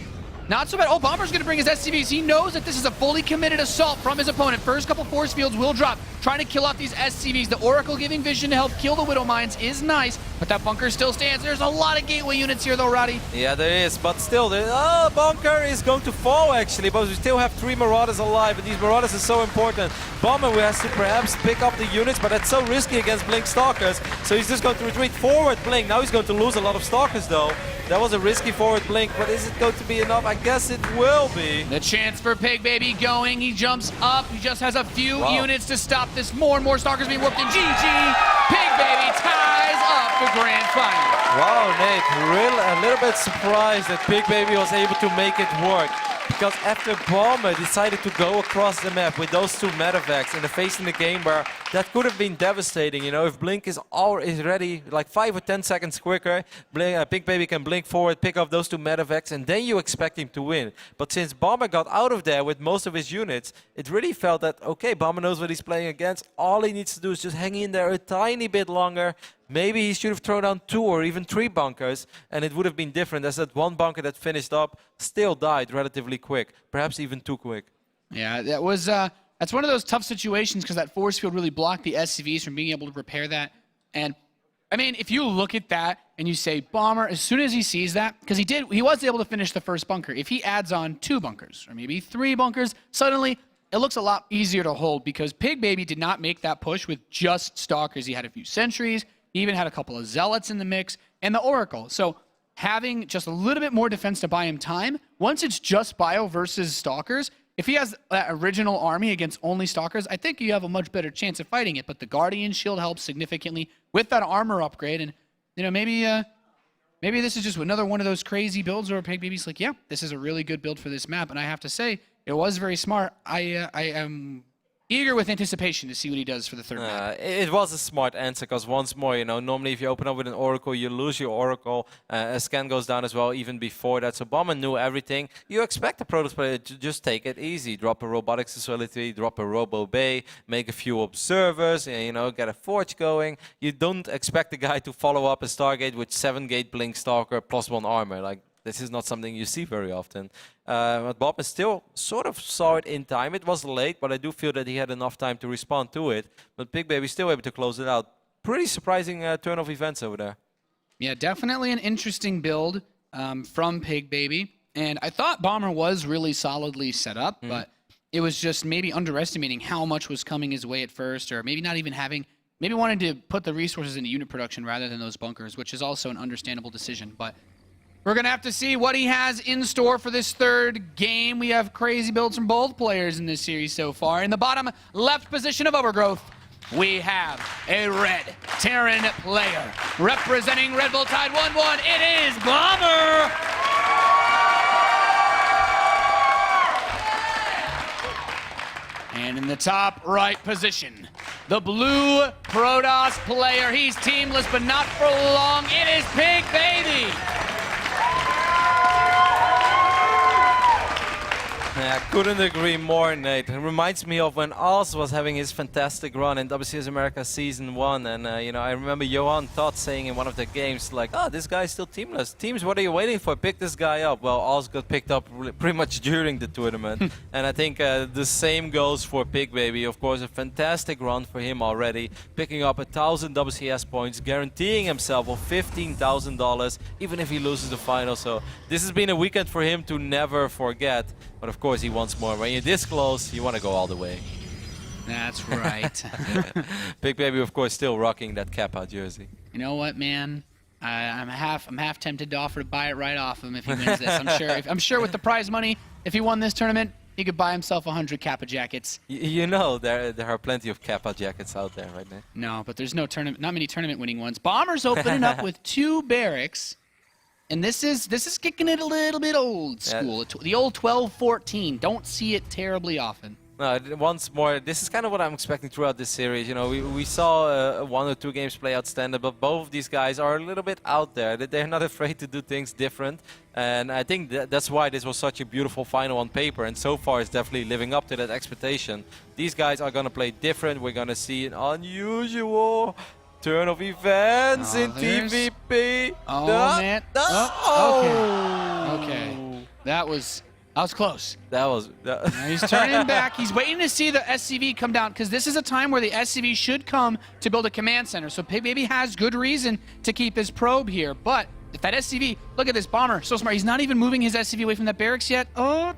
not so bad. Oh, Bomber's going to bring his SCVs. He knows that this is a fully committed assault from his opponent. First couple force fields will drop, trying to kill off these SCVs. The Oracle giving Vision to help kill the Widow Mines is nice, but that bunker still stands. There's a lot of gateway units here, though, Roddy. Yeah, there is, but still, the bunker is going to fall, actually, but we still have 3 Marauders alive, and these Marauders are so important. Bomber has to perhaps pick up the units, but that's so risky against Blink Stalkers, so he's just going to retreat forward Blink. Now he's going to lose a lot of Stalkers, though. That was a risky forward Blink, but is it going to be enough? I guess it will be. The chance for Pigbaby going. He jumps up. He just has a few units to stop this. More and more Stalkers being whooped in. GG. Pigbaby ties up the grand final. Wow, Nate, a little bit surprised that Pigbaby was able to make it work. Because after Bomber decided to go across the map with those 2 medevacs in the face in the game where that could have been devastating, you know, if Blink is ready like 5 or 10 seconds quicker, Pigbaby can blink forward, pick up those 2 medevacs, and then you expect him to win. But since Bomber got out of there with most of his units, it really felt that, okay, Bomber knows what he's playing against. All he needs to do is just hang in there a tiny bit longer. Maybe he should have thrown down 2 or even 3 bunkers, and it would have been different, as that one bunker that finished up still died relatively quick, perhaps even too quick. Yeah, that was that's one of those tough situations because that force field really blocked the SCVs from being able to repair that. And I mean, if you look at that and you say Bomber, as soon as he sees that, because he was able to finish the first bunker. If he adds on 2 bunkers or maybe 3 bunkers, suddenly it looks a lot easier to hold because Pigbaby did not make that push with just Stalkers. He had a few sentries. He even had a couple of Zealots in the mix, and the Oracle. So having just a little bit more defense to buy him time, once it's just Bio versus Stalkers, if he has that original army against only Stalkers, I think you have a much better chance of fighting it. But the Guardian Shield helps significantly with that armor upgrade, and you know, maybe this is just another one of those crazy builds where Pigbaby's like, yeah, this is a really good build for this map, and I have to say, it was very smart. I am eager with anticipation to see what he does for the third map. It was a smart answer, because once more, you know, normally if you open up with an Oracle, you lose your Oracle. A scan goes down as well, even before that. So Bomber knew everything. You expect the Protoss player to just take it easy. Drop a robotics facility, drop a Robo Bay, make a few observers, and, you know, get a Forge going. You don't expect the guy to follow up a Stargate with 7-gate Blink Stalker plus 1 armor. Like, this is not something you see very often. But Bob still sort of saw it in time. It was late, but I do feel that he had enough time to respond to it. But Pigbaby still able to close it out. Pretty surprising turn of events over there. Yeah, definitely an interesting build from Pigbaby. And I thought Bomber was really solidly set up, but it was just maybe underestimating how much was coming his way at first, or maybe not even having, maybe wanting to put the resources into unit production rather than those bunkers, which is also an understandable decision. But we're going to have to see what he has in store for this third game. We have crazy builds from both players in this series so far. In the bottom left position of Overgrowth, we have a red Terran player. Representing Red Bull Tide 1-1, it is Bomber! And in the top right position, the blue Protoss player. He's teamless, but not for long. It is Pigbaby! Yeah, couldn't agree more, Nate. It reminds me of when Oz was having his fantastic run in WCS America Season 1. And, you know, I remember Johan Todd saying in one of the games, like, oh, this guy's still teamless. Teams, what are you waiting for? Pick this guy up. Well, Oz got picked up pretty much during the tournament. And I think the same goes for Pigbaby. Of course, a fantastic run for him already. Picking up 1,000 WCS points, guaranteeing himself $15,000, even if he loses the final. So this has been a weekend for him to never forget. But of course, he wants more. When you're this close, you want to go all the way. That's right. Pigbaby, of course, still rocking that Kappa jersey. You know what, man? I'm half tempted to offer to buy it right off him if he wins this. I'm sure with the prize money, if he won this tournament, he could buy himself 100 Kappa jackets. You know, there are plenty of Kappa jackets out there right now. No, but there's not many tournament winning ones. Bomber's opening up with 2 barracks. And this is kicking it a little bit old school. The old 12-14. Don't see it terribly often. No, once more, this is kind of what I'm expecting throughout this series. You know, we saw 1 or 2 games play out standard, but both of these guys are a little bit out there. They're not afraid to do things different. And I think that's why this was such a beautiful final on paper. And so far, it's definitely living up to that expectation. These guys are going to play different. We're going to see an unusual turn of events in TVP. Oh, man. Okay. That was close. Now He's turning back. He's waiting to see the SCV come down because this is a time where the SCV should come to build a command center. So Pigbaby has good reason to keep his probe here. But if that SCV, look at this Bomber, so smart. He's not even moving his SCV away from that barracks yet. Oh,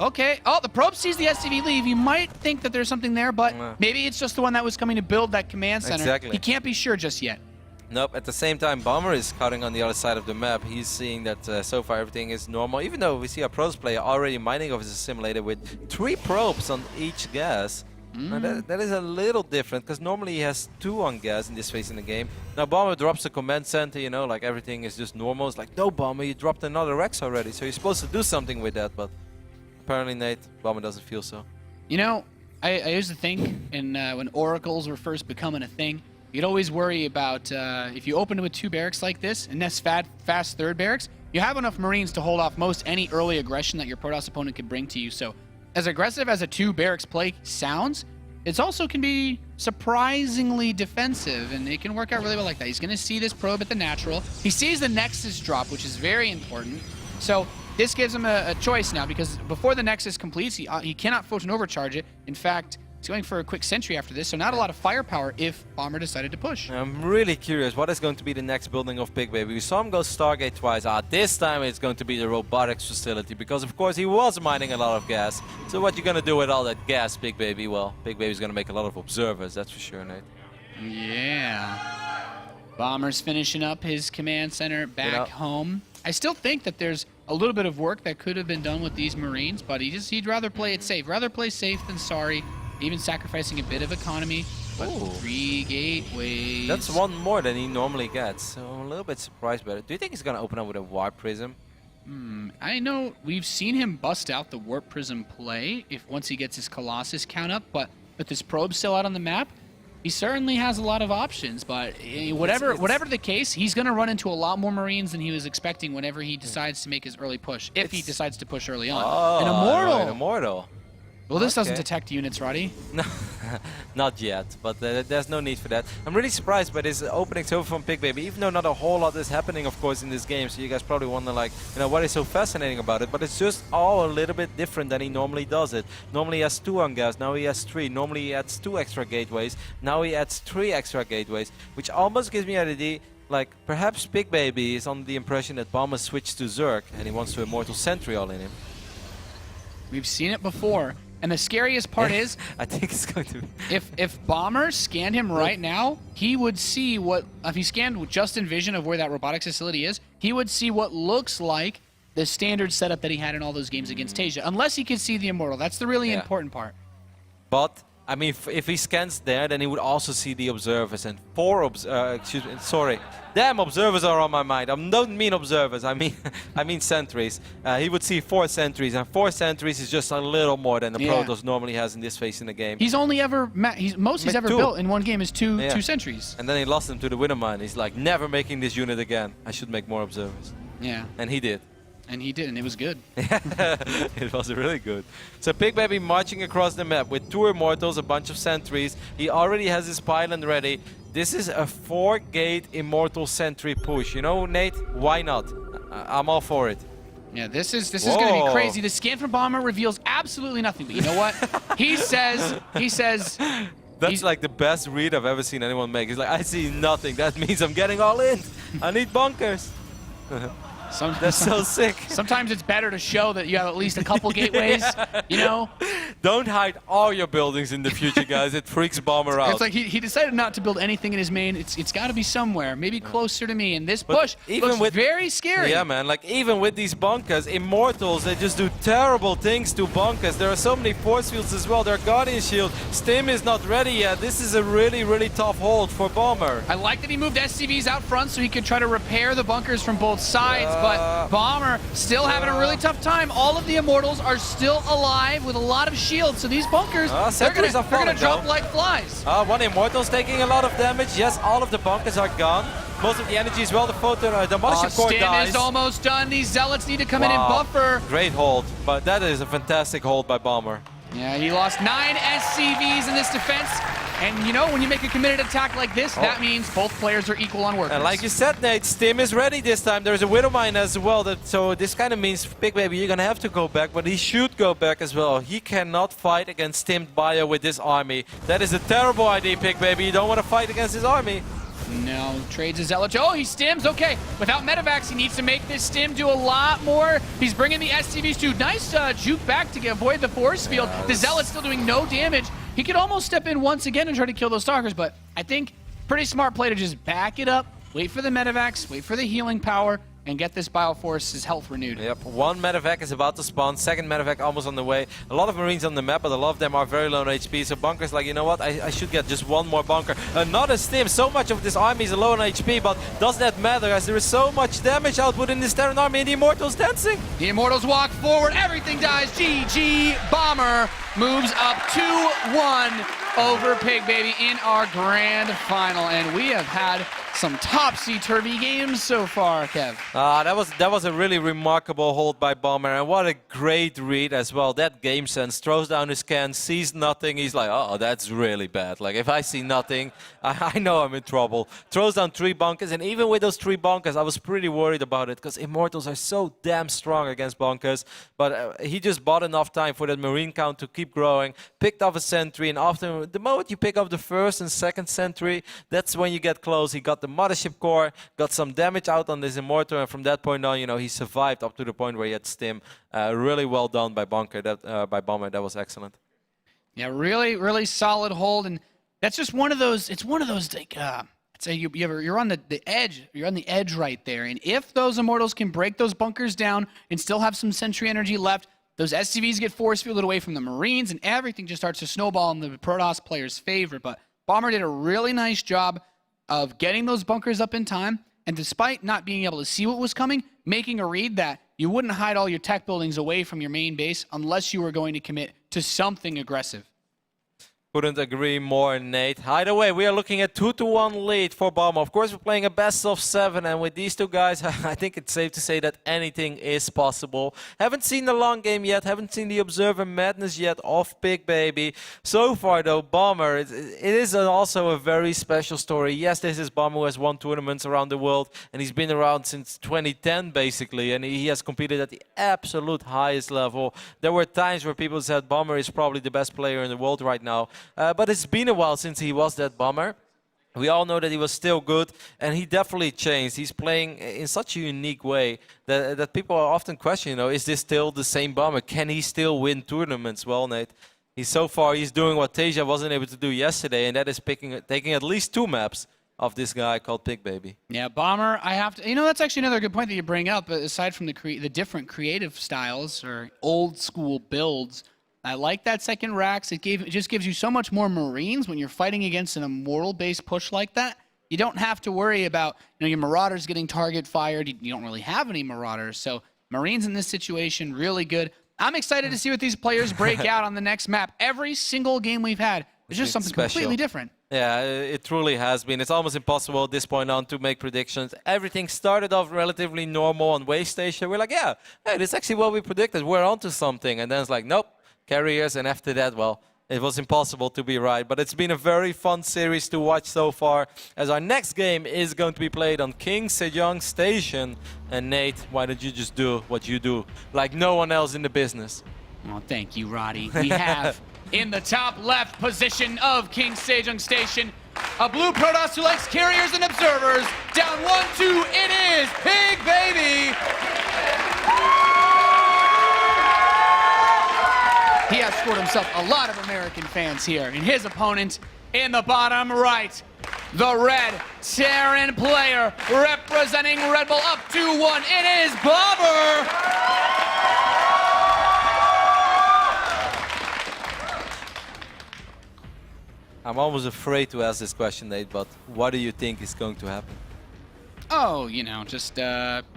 okay. Oh, the probe sees the SCV leave. You might think that there's something there, but maybe it's just the one that was coming to build that command center. Exactly. He can't be sure just yet. Nope, at the same time, Bomber is cutting on the other side of the map. He's seeing that so far everything is normal, even though we see our pros player already mining off his simulator with 3 probes on each gas. Now that is a little different, because normally he has 2 on gas in this phase in the game. Now Bomber drops the command center, you know, like everything is just normal. It's like, no Bomber, you dropped another Rex already, so you're supposed to do something with that, but apparently, Nate, Bomber doesn't feel so. You know, I used to think when oracles were first becoming a thing, you'd always worry about if you open with 2 barracks like this, and that's fast 3rd barracks, you have enough Marines to hold off most any early aggression that your Protoss opponent could bring to you. So as aggressive as a 2 barracks play sounds, it also can be surprisingly defensive, and it can work out really well like that. He's going to see this probe at the natural. He sees the Nexus drop, which is very important. So this gives him a choice now, because before the Nexus completes, he cannot photon overcharge it. In fact, he's going for a quick sentry after this, so not a lot of firepower if Bomber decided to push. I'm really curious what is going to be the next building of Pigbaby. We saw him go Stargate twice. This time it's going to be the robotics facility, because of course he was mining a lot of gas. So what you gonna do with all that gas, Pigbaby? Well, Pigbaby's gonna make a lot of observers, that's for sure, Nate. Yeah. Bomber's finishing up his command center back home. I still think that there's a little bit of work that could have been done with these Marines, but he'd rather play it safe. Rather play safe than sorry. Even sacrificing a bit of economy, but 3 gateways. That's 1 more than he normally gets, so I'm a little bit surprised by it. Do you think he's going to open up with a Warp Prism? I know we've seen him bust out the Warp Prism play once he gets his Colossus count up, but with his probe still out on the map, he certainly has a lot of options. But whatever the case, he's going to run into a lot more Marines than he was expecting whenever he decides to make his early push, if he decides to push early on. Oh, an Immortal! Right, Immortal. Well, this doesn't detect units, Roddy. No, not yet, but there's no need for that. I'm really surprised by this opening so from Pigbaby, even though not a whole lot is happening, of course, in this game. So you guys probably wonder, like, you know, what is so fascinating about it? But it's just all a little bit different than he normally does it. Normally he has 2 on gas, now he has 3. Normally he adds 2 extra gateways, now he adds 3 extra gateways, which almost gives me an idea, like, perhaps Pigbaby is on the impression that Bomber switched to Zerg and he wants to Immortal Sentry all in him. We've seen it before. And the scariest part is, I think it's going to be. If Bomber scanned him right now, he would see what, if he scanned just in vision of where that robotics facility is, he would see what looks like the standard setup that he had in all those games against Tasia. Unless he could see the Immortal. That's the really important part. But I mean, if he scans there, then he would also see the observers, and 4 damn, observers are on my mind. I don't mean observers, I mean sentries. He would see 4 sentries, and 4 sentries is just a little more than the Protoss normally has in this phase in the game. He's only ever he's ever built in one game is two sentries. And then he lost them to the Winter Mine. He's like, never making this unit again. I should make more observers. Yeah. And he did. And he did, and it was good. It was really good. So Pigbaby marching across the map with 2 Immortals, a bunch of sentries. He already has his pylon ready. This is a 4-gate Immortal Sentry push. You know, Nate, why not? I'm all for it. Yeah, this is going to be crazy. The scan from Bomber reveals absolutely nothing. But you know what? he says. That's like the best read I've ever seen anyone make. He's like, I see nothing. That means I'm getting all in. I need bunkers. That's so sick. Sometimes it's better to show that you have at least a couple gateways, you know? Don't hide all your buildings in the future, guys. It freaks Bomber out. It's like he decided not to build anything in his main. It's got to be somewhere, maybe closer to me. And this push looks very scary. Yeah, man. Like, even with these bunkers, Immortals, they just do terrible things to bunkers. There are so many force fields as well. Their Guardian Shield. Stim is not ready yet. This is a really, really tough hold for Bomber. I like that he moved SCVs out front so he could try to repair the bunkers from both sides, but Bomber still having a really tough time. All of the Immortals are still alive with a lot of shields, so these bunkers, they're gonna drop like flies. One Immortal's taking a lot of damage. Yes, all of the bunkers are gone. Most of the energy as well. The photon, the Mothership Core Stim dies. is almost done. These Zealots need to come in and buffer. Great hold, but that is a fantastic hold by Bomber. Yeah, he lost 9 SCVs in this defense. And you know, when you make a committed attack like this, that means both players are equal on workers. And like you said, Nate, Stim is ready this time. There's a Widow Mine as well. So this kind of means, Pigbaby, you're going to have to go back, but he should go back as well. He cannot fight against Stimmed Bio with this army. That is a terrible idea, Pigbaby. You don't want to fight against his army. No, trades a Zealot. Oh, he stims. Okay, without Medivacs, he needs to make this stim do a lot more. He's bringing the SCVs too. Nice juke back to avoid the force field. The Zealot's still doing no damage. He could almost step in once again and try to kill those Stalkers, but I think pretty smart play to just back it up, wait for the Medivacs, wait for the healing power, and get this Bioforce's health renewed. Yep, one Medivac is about to spawn, second Medivac almost on the way. A lot of Marines on the map, but a lot of them are very low on HP, so Bunker's like, you know what, I should get just one more Bunker. Another Stim, so much of this army is low on HP, but does that matter as there is so much damage output in this Terran army and the Immortals dancing? The Immortals walk forward, everything dies, GG, Bomber moves up 2-1 over Pigbaby in our grand final, and we have had some topsy-turvy games so far, Kev. That was a really remarkable hold by Bomber, and what a great read as well. That game sense, throws down his can, sees nothing, he's like, oh, that's really bad. Like, if I see nothing, I know I'm in trouble. Throws down 3 bunkers, and even with those 3 bunkers, I was pretty worried about it, because Immortals are so damn strong against bunkers, but he just bought enough time for that Marine count to keep growing, picked off a sentry, and after the moment you pick up the first and second sentry, that's when you get close. He got the Mothership Core, got some damage out on this Immortal, and from that point on, you know, he survived up to the point where he had Stim. Really well done by Bomber. That was excellent. Yeah, really, really solid hold, and that's just one of those. It's one of those like, say you're on the edge. You're on the edge right there, and if those Immortals can break those bunkers down and still have some sentry energy left, those SCVs get force fielded away from the Marines, and everything just starts to snowball in the Protoss player's favor. But Bomber did a really nice job of getting those bunkers up in time, and despite not being able to see what was coming, making a read that you wouldn't hide all your tech buildings away from your main base unless you were going to commit to something aggressive. Couldn't agree more, Nate. Either way, we are looking at 2-1 lead for Bomber. Of course, we're playing a best of 7, and with these two guys, I think it's safe to say that anything is possible. Haven't seen the long game yet, haven't seen the Observer Madness yet of Pigbaby. So far, though, Bomber, it is also a very special story. Yes, this is Bomber who has won tournaments around the world, and he's been around since 2010, basically, and he has competed at the absolute highest level. There were times where people said Bomber is probably the best player in the world right now. But it's been a while since he was that Bomber. We all know that he was still good, and he definitely changed. He's playing in such a unique way that people are often questioning, you know, is this still the same Bomber? Can he still win tournaments? Well, Nate, he's doing what Tasia wasn't able to do yesterday, and that is taking at least 2 maps of this guy called Pigbaby. Yeah, Bomber, I have to, you know, that's actually another good point that you bring up, aside from the different creative styles or old school builds. I like that second Rax. It just gives you so much more Marines when you're fighting against an Immortal-based push like that. You don't have to worry about, you know, your Marauders getting target fired. You don't really have any Marauders, so Marines in this situation, really good. I'm excited to see what these players break out on the next map. Every single game we've had is just something completely different. Yeah, it truly has been. It's almost impossible at this point on to make predictions. Everything started off relatively normal on Waystation. We're like, yeah, hey, this is actually what we predicted. We're onto something. And then it's like, nope. Carriers, and after that, well, it was impossible to be right. But it's been a very fun series to watch so far, as our next game is going to be played on King Sejong Station. And Nate, why don't you just do what you do, like no one else in the business? Oh, thank you, Roddy. We have, in the top left position of King Sejong Station, A blue Protoss who likes carriers and observers. Down 1-2, it is Pigbaby. He has scored himself a lot of American fans here. And his opponent in the bottom right, the red Terran player representing Red Bull up 2-1. It is Bomber. I'm almost afraid to ask this question, Nate, but what do you think is going to happen? Oh, you know, just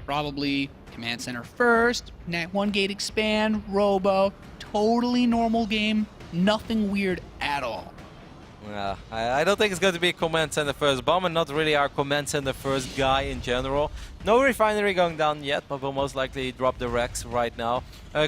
probably command center first, net 1 gate expand, robo, totally normal game, nothing weird at all. Yeah, I don't think it's going to be a command center first. Bomber not really our command center first guy in general. No refinery going down yet, but will most likely drop the Rex right now.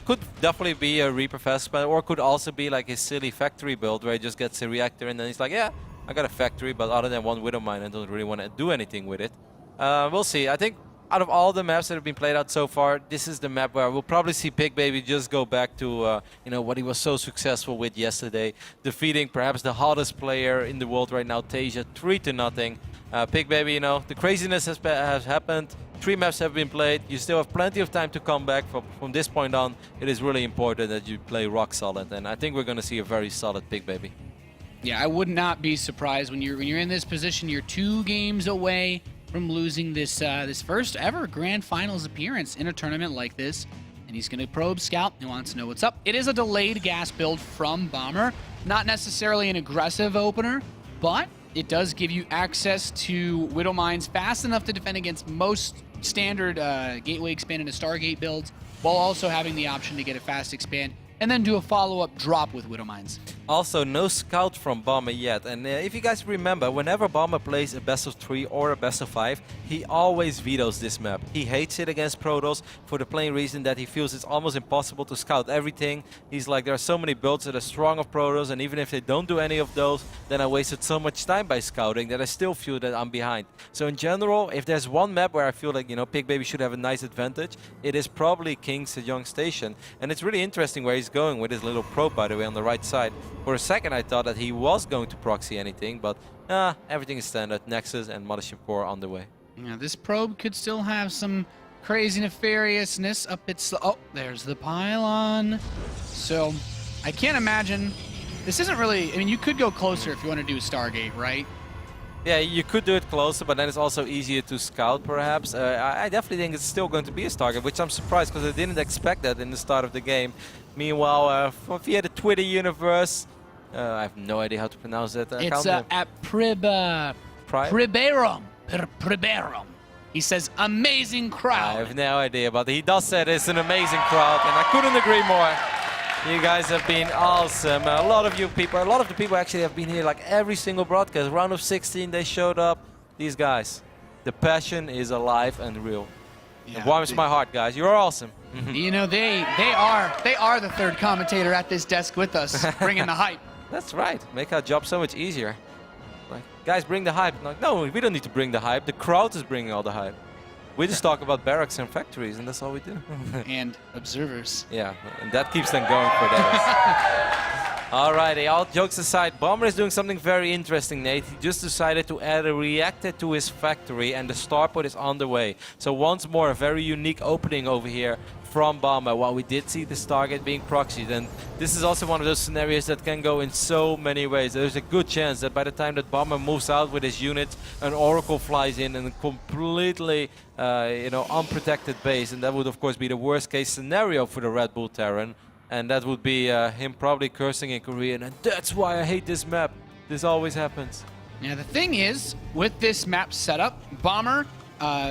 Could definitely be a Reaper Festman, or could also be like his silly factory build where he just gets a reactor and then he's like, yeah, I got a factory, but other than one Widow Mine, I don't really want to do anything with it. We'll see. I think out of all the maps that have been played out so far, this is the map where we'll probably see Pigbaby just go back to you know, what he was so successful with yesterday, defeating perhaps the hottest player in the world right now, Tasia, 3-0. Pigbaby, you know, the craziness has happened. 3 maps have been played. You still have plenty of time to come back. From this point on, it is really important that you play rock solid, and I think we're going to see a very solid Pigbaby. Yeah, I would not be surprised when you're in this position. You're 2 games away from losing this this first ever Grand Finals appearance in a tournament like this. And he's going to probe Scout. He wants to know what's up. It is a delayed gas build from Bomber. Not necessarily an aggressive opener, but it does give you access to Widow Mines fast enough to defend against most standard Gateway Expand into Stargate builds, while also having the option to get a fast expand and then do a follow-up drop with Widow Mines. Also, no scout from Bomber yet. And if you guys remember, whenever Bomber plays a best of 3 or a best of 5, he always vetoes this map. He hates it against Protoss for the plain reason that he feels it's almost impossible to scout everything. He's like, there are so many builds that are strong of Protoss, and even if they don't do any of those, then I wasted so much time by scouting that I still feel that I'm behind. So in general, if there's one map where I feel like, you know, Pigbaby should have a nice advantage, it is probably King's Sejong Station. And it's really interesting where he's going with his little probe, by the way, on the right side. For a second, I thought that he was going to proxy anything, but everything is standard. Nexus and Mothership Core on the way. Yeah, this probe could still have some crazy nefariousness up its... Oh, there's the pylon. So, I can't imagine... This isn't really... I mean, you could go closer if you want to do a Stargate, right? Yeah, you could do it closer, but then it's also easier to scout, perhaps. I definitely think it's still going to be a Stargate, which I'm surprised because I didn't expect that in the start of the game. Meanwhile, via the Twitter universe, I have no idea how to pronounce that. It's at Priberum. He says, amazing crowd. I have no idea, but he does say it's an amazing crowd, and I couldn't agree more. You guys have been awesome. A lot of the people actually have been here like every single broadcast. Round of 16, they showed up. These guys, the passion is alive and real. Yeah, it warms my heart, guys. You're awesome. You know, they are the third commentator at this desk with us, bringing the hype. That's right. Make our job so much easier. Like, guys, bring the hype. Like, no, we don't need to bring the hype. The crowd is bringing all the hype. We just talk about barracks and factories, and that's all we do. And observers. Yeah, and that keeps them going for days. Alrighty, all jokes aside, Bomber is doing something very interesting, Nate. He just decided to add a reactor to his factory, and the starport is on the way. So once more, a very unique opening over here from Bomber, while we did see the Stargate being proxied. And this is also one of those scenarios that can go in so many ways. There's a good chance that by the time that Bomber moves out with his units, an Oracle flies in and completely, you know, unprotected base. And that would, of course, be the worst case scenario for the Red Bull Terran. And that would be him probably cursing in Korean. And that's why I hate this map. This always happens. Now, the thing is, with this map setup, Bomber,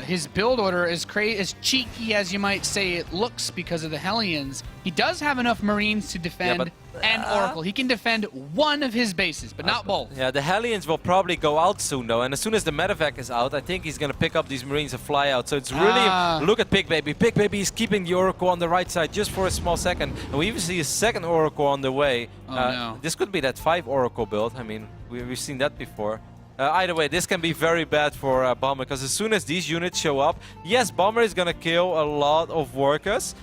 his build order is as cheeky as you might say it looks because of the Hellions. He does have enough Marines to defend an Oracle. He can defend one of his bases, but not both. Yeah, the Hellions will probably go out soon, though. And as soon as the medevac is out, I think he's going to pick up these Marines and fly out. So it's really... Look at Pigbaby. Pigbaby is keeping the Oracle on the right side just for a small second. And we even see a second Oracle on the way. No. This could be that 5 Oracle build. I mean, we've seen that before. Either way, this can be very bad for Bomber, because as soon as these units show up, yes, Bomber is going to kill a lot of workers,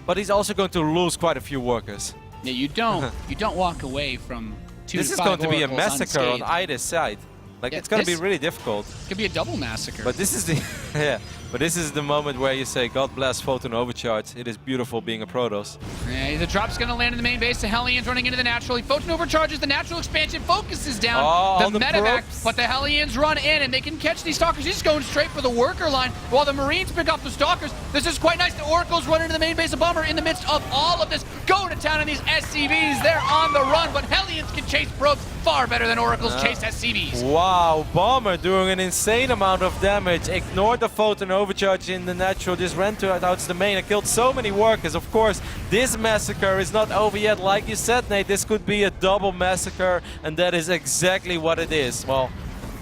but he's also going to lose quite a few workers. Yeah, you don't walk away from 2 This to is 5 going to be a oracles massacre on unscathed. either side. Like, Yeah, it's going to be this- really difficult. Could be a double massacre. But this is the yeah. But this is the moment where you say, God bless Photon Overcharge. It is beautiful being a Protoss. Yeah, the drop's going to land in the main base. The Hellions running into the natural. Photon overcharges. The natural expansion focuses down Oh, the the medevac, probes. but the Hellions run in and they can catch these Stalkers. He's going straight for the worker line while the Marines pick up the Stalkers. This is quite nice. The Oracles run into the main base of Bomber in the midst of all of this. Go to town in these SCVs. They're on the run, but Hellions can chase probes far better than Oracles chase SCVs. Wow, Bomber doing an insane amount of damage. Ignored the Photon Overcharge in the natural. Just ran out to the main and killed so many workers. Of course, this massacre is not over yet. Like you said, Nate, this could be a double massacre, and that is exactly what it is. Well,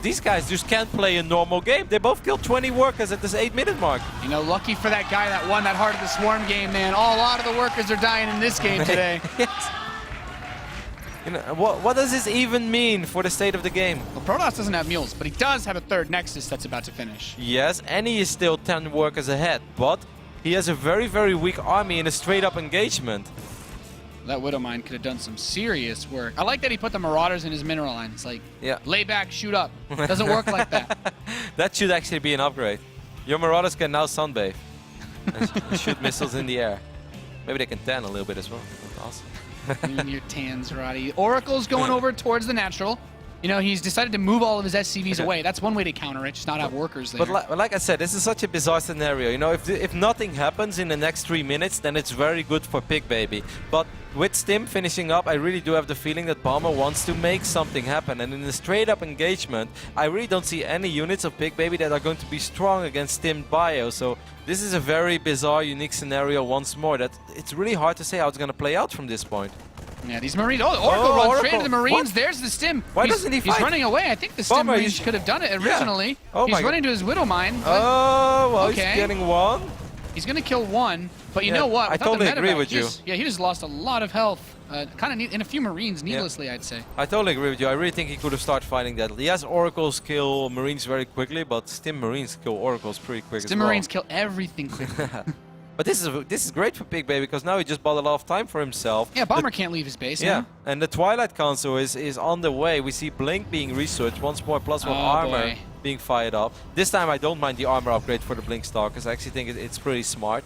these guys just can't play a normal game. They both killed 20 workers at this 8-minute mark. You know, lucky for that guy that won that Heart of the Swarm game, man. A lot of the workers are dying in this game today. Yes. You know, what does this even mean for the state of the game? Well, Protoss doesn't have mules, but he does have a third Nexus that's about to finish. Yes, and he is still 10 workers ahead, but he has a very, very weak army in a straight-up engagement. That Widowmine could have done some serious work. I like that he put the Marauders in his mineral line. It's like, Yeah. lay back, shoot up. Doesn't work like that. That should actually be an upgrade. Your Marauders can now sunbathe and shoot missiles in the air. Maybe they can tan a little bit as well. That's awesome. Your tans, Roddy. Oracle's going over towards the natural. You know, he's decided to move all of his SCVs away. That's one way to counter it, just not have workers there. But like I said, this is such a bizarre scenario. You know, if nothing happens in the next 3 minutes, then it's very good for Pigbaby. But with Stim finishing up, I really do have the feeling that Bomber wants to make something happen. And in a straight-up engagement, I really don't see any units of Pigbaby that are going to be strong against Stim Bio. So this is a very bizarre, unique scenario once more. That it's really hard to say how it's going to play out from this point. Yeah, these Marines. Oh, the Oracle runs straight into the Marines. What? There's the Stim. Why doesn't he He's fight? running away. I think the Stim Bomber, Marines could have done it originally. Yeah. Oh he's my running to his Widowmine. Oh, well, Okay. he's getting one. He's going to kill one. But you Yeah, know what? I Without totally the agree medevac, with you. he just lost a lot of health. Kind of in a few Marines, needlessly, I'd say. I totally agree with you. I really think he could have started fighting that. Yes, Oracles kill Marines very quickly, but Stim Marines kill Oracles pretty quick Stim as well. Marines kill everything quickly. But this is great for Pigbaby because now he just bought a lot of time for himself. Yeah, Bomber can't leave his base. Yeah, now. and the Twilight Council is on the way. We see Blink being researched once more, +1 armor boy. being fired up. This time I don't mind the armor upgrade for the Blink Stalkers. I actually think it's pretty smart.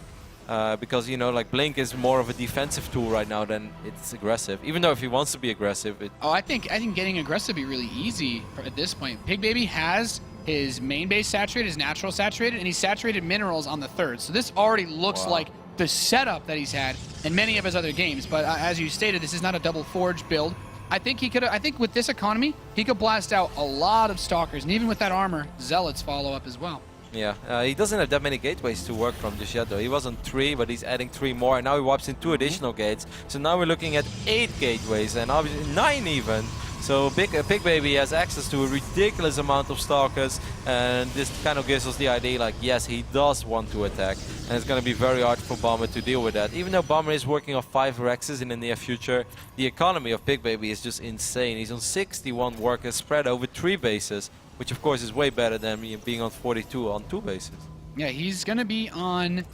Because, you know, like Blink is more of a defensive tool right now than it's aggressive. Even though if he wants to be aggressive, Oh, I think getting aggressive would be really easy at this point. Pigbaby has his main base saturated, his natural saturated, and he's saturated minerals on the third. So this already looks Wow. like the setup that he's had in many of his other games. But as you stated, this is not a double forge build. I think he could. I think with this economy, he could blast out a lot of Stalkers, and even with that armor, Zealots follow up as well. yeah, he doesn't have that many gateways to work from just yet though. He was on 3, but he's adding 3 more, and now he wipes in 2 additional gates. So now we're looking at 8 gateways, and obviously 9 even. So Pigbaby has access to a ridiculous amount of Stalkers, and this kind of gives us the idea, like, yes, he does want to attack, and it's going to be very hard for Bomber to deal with that. Even though Bomber is working on 5 Rexes in the near future, the economy of Pigbaby is just insane. He's on 61 workers spread over 3 bases, which of course is way better than being on 42 on 2 bases. Yeah, he's going to be on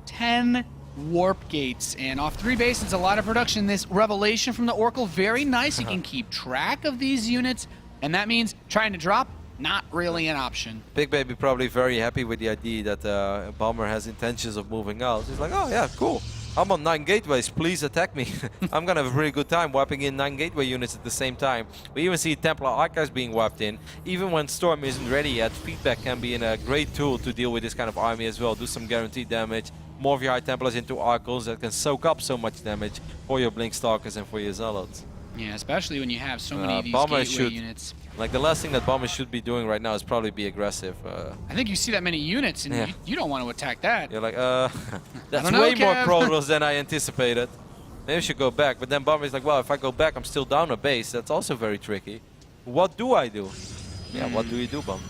10 warp gates, and off 3 bases, a lot of production. This revelation from the Oracle, very nice. He can keep track of these units, and that means trying to drop, not really an option. Pigbaby probably very happy with the idea that Bomber has intentions of moving out. He's like, oh yeah, cool. I'm on 9 gateways, please attack me. I'm gonna have a pretty good time wiping in 9 gateway units at the same time. We even see Templar Archives being wiped in. Even when Storm isn't ready yet, feedback can be a great tool to deal with this kind of army as well. Do some guaranteed damage. More of your High Templars into Archons that can soak up so much damage for your Blink Stalkers and for your Zealots. Yeah, especially when you have so many of these Bomber gateway units. Like, the last thing that Bomber should be doing right now is probably be aggressive. I think you see that many units, and Yeah. you don't want to attack that. You're like, that's don't know, way more Kev. Protoss than I anticipated. Maybe I should go back. But then Bomber's like, well, if I go back, I'm still down a base. That's also very tricky. What do I do? Yeah, what do you do, Bomber?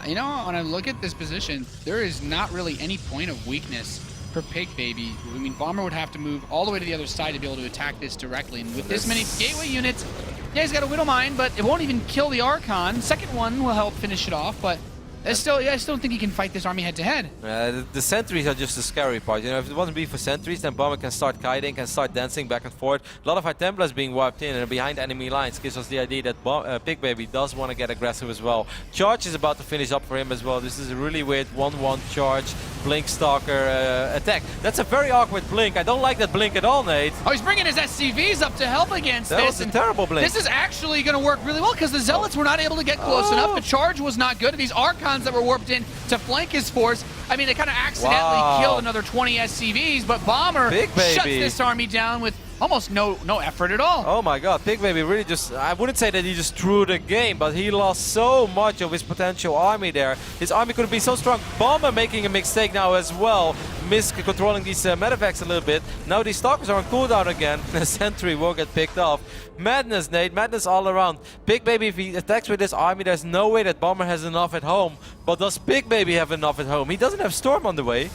You know, when I look at this position, there is not really any point of weakness for Pigbaby. I mean, Bomber would have to move all the way to the other side to be able to attack this directly. And with this many gateway units, yeah, he's got a Widowmine, but it won't even kill the Archon. Second one will help finish it off, but I still don't think he can fight this army head-to-head. The sentries are just the scary part. You know, if it wasn't be for sentries, then Bomber can start kiting, can start dancing back and forth. A lot of our Templars being wiped in and behind enemy lines gives us the idea that Pigbaby does want to get aggressive as well. Charge is about to finish up for him as well. This is a really weird 1-1 charge, Blink Stalker attack. That's a very awkward blink. I don't like that blink at all, Nate. Oh, he's bringing his SCVs up to help against this. That was a terrible blink. This is actually going to work really well because the Zealots were not able to get close enough. The charge was not good. These Archons that were warped in to flank his force, I mean, they kind of accidentally killed another 20 SCVs, but Bomber shuts this army down with almost no effort at all. Oh my god, Pigbaby really just, I wouldn't say that he just threw the game, but he lost so much of his potential army there. His army could be so strong. Bomber making a mistake now as well, miscontrolling these medevacs a little bit. Now these Stalkers are on cooldown again. The sentry will get picked off. Madness, Nate, madness all around. Pigbaby, if he attacks with this army, there's no way that Bomber has enough at home. But does Pigbaby have enough at home? He doesn't have Storm on the way.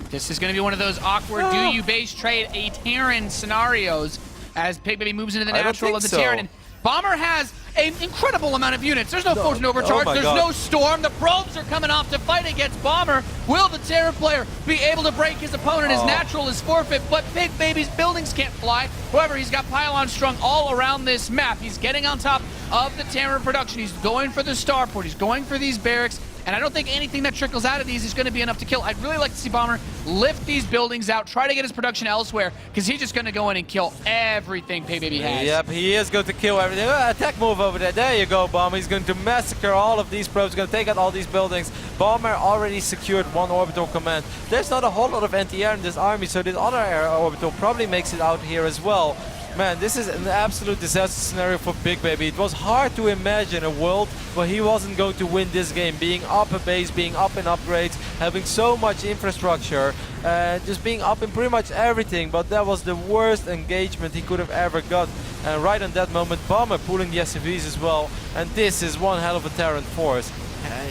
This is going to be one of those awkward do you base trade a Terran scenarios as Pigbaby moves into the natural of the Terran. And Bomber has an incredible amount of units. There's no Photon Overcharge. There's no Storm. The probes are coming off to fight against Bomber. Will the Terran player be able to break his opponent? His natural is forfeit, but Pigbaby's buildings can't fly. However, he's got pylons strung all around this map. He's getting on top of the Terran production. He's going for the starport. He's going for these barracks. And I don't think anything that trickles out of these is going to be enough to kill. I'd really like to see Bomber lift these buildings out, try to get his production elsewhere, because he's just going to go in and kill everything Pigbaby has. Yep, he is going to kill everything. Attack move over there. There you go, Bomber. He's going to massacre all of these probes. He's going to take out all these buildings. Bomber already secured one orbital command. There's not a whole lot of anti-air in this army, so this other air orbital probably makes it out here as well. Man, this is an absolute disaster scenario for Pigbaby. It was hard to imagine a world where he wasn't going to win this game. Being up a base, being up in upgrades, having so much infrastructure, just being up in pretty much everything. But that was the worst engagement he could have ever got. And right on that moment, Bomber pulling the SCVs as well. And this is one hell of a Terran force.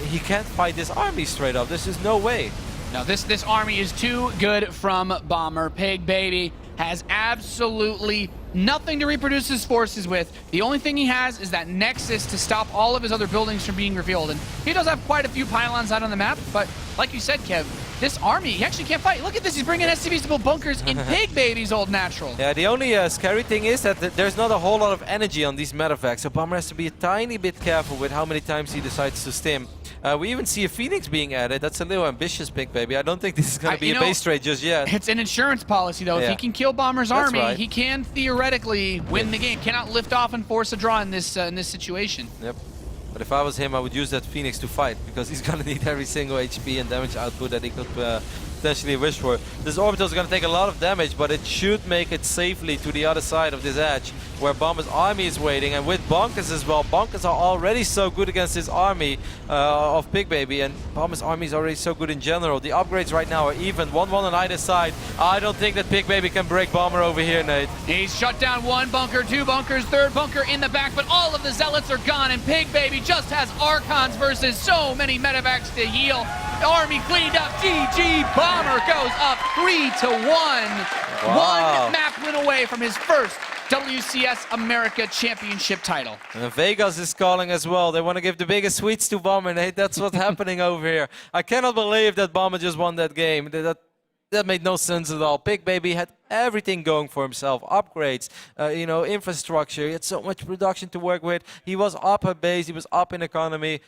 He can't fight this army straight up. There's just no way. No, this army is too good from Bomber. Pigbaby has absolutely nothing to reproduce his forces with. The only thing he has is that Nexus to stop all of his other buildings from being revealed. And he does have quite a few pylons out on the map, but like you said, Kev, this army, he actually can't fight. Look at this, he's bringing SCVs to build bunkers in Pigbaby's old natural. Yeah, the only scary thing is that there's not a whole lot of energy on these medevacs, so Bomber has to be a tiny bit careful with how many times he decides to stim. We even see a Phoenix being added. That's a little ambitious, Pigbaby. I don't think this is going to be a base trade just yet. It's an insurance policy, though. If he can kill Bomber's army, he can theoretically win the game. Cannot lift off and force a draw in this situation. Yep. But if I was him, I would use that Phoenix to fight, because he's going to need every single HP and damage output that he could potentially wish for. This orbital is going to take a lot of damage, but it should make it safely to the other side of this edge, where Bomber's army is waiting. And with Bunkers as well, Bunkers are already so good against this army of Pigbaby, and Bomber's army is already so good in general. The upgrades right now are even, 1-1 on either side. I don't think that Pigbaby can break Bomber over here, Nate. He's shut down one bunker, two bunkers, third bunker in the back, but all of the Zealots are gone, and Pigbaby just has Archons versus so many medevacs to heal. The army cleaned up. GG. Bomber goes up 3-1. Wow. One map win away from his first WCS America Championship title. And Vegas is calling as well. They want to give the biggest sweets to Bomber, Nate. That's what's happening over here. I cannot believe that Bomber just won that game. That made no sense at all. Pigbaby had everything going for himself. Upgrades, you know, infrastructure. He had so much production to work with. He was up a base. He was up in economy.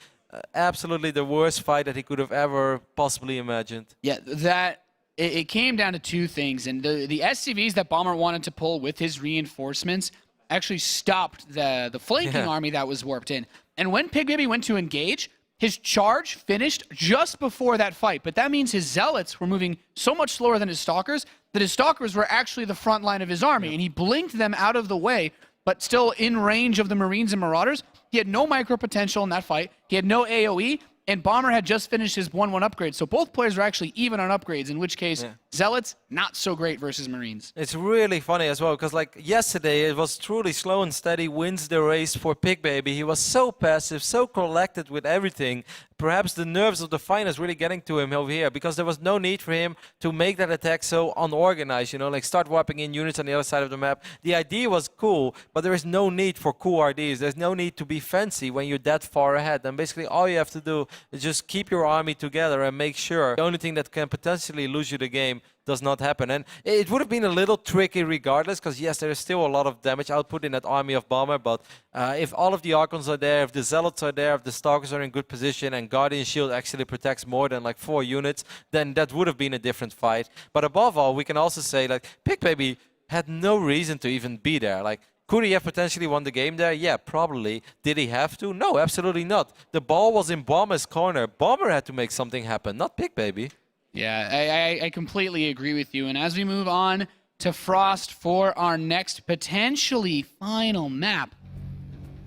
Absolutely the worst fight that he could have ever possibly imagined. Yeah, it came down to two things. And the SCVs that Bomber wanted to pull with his reinforcements actually stopped the flanking army that was warped in. And when Pigbaby went to engage, his charge finished just before that fight, but that means his Zealots were moving so much slower than his Stalkers that his Stalkers were actually the front line of his army, and he blinked them out of the way, but still in range of the Marines and Marauders. He had no micro potential in that fight. He had no AoE, and Bomber had just finished his 1-1 upgrade, so both players were actually even on upgrades, in which case Zealots, not so great versus Marines. It's really funny as well, because like yesterday, it was truly slow and steady wins the race for Pigbaby. He was so passive, so collected with everything. Perhaps the nerves of the finals really getting to him over here, because there was no need for him to make that attack so unorganized, you know, like start warping in units on the other side of the map. The idea was cool, but there is no need for cool RDs. There's no need to be fancy when you're that far ahead. And basically all you have to do is just keep your army together and make sure the only thing that can potentially lose you the game does not happen. And it would have been a little tricky regardless, because yes, there is still a lot of damage output in that army of Bomber, but if all of the Archons are there, if the Zealots are there, if the Stalkers are in good position and Guardian Shield actually protects more than like 4 units, then that would have been a different fight. But above all, we can also say like Pigbaby had no reason to even be there. Like, could he have potentially won the game there? Yeah, probably. Did he have to? No, absolutely not. The ball was in Bomber's corner. Bomber had to make something happen, not Pigbaby. Yeah, I completely agree with you. And as we move on to Frost for our next potentially final map,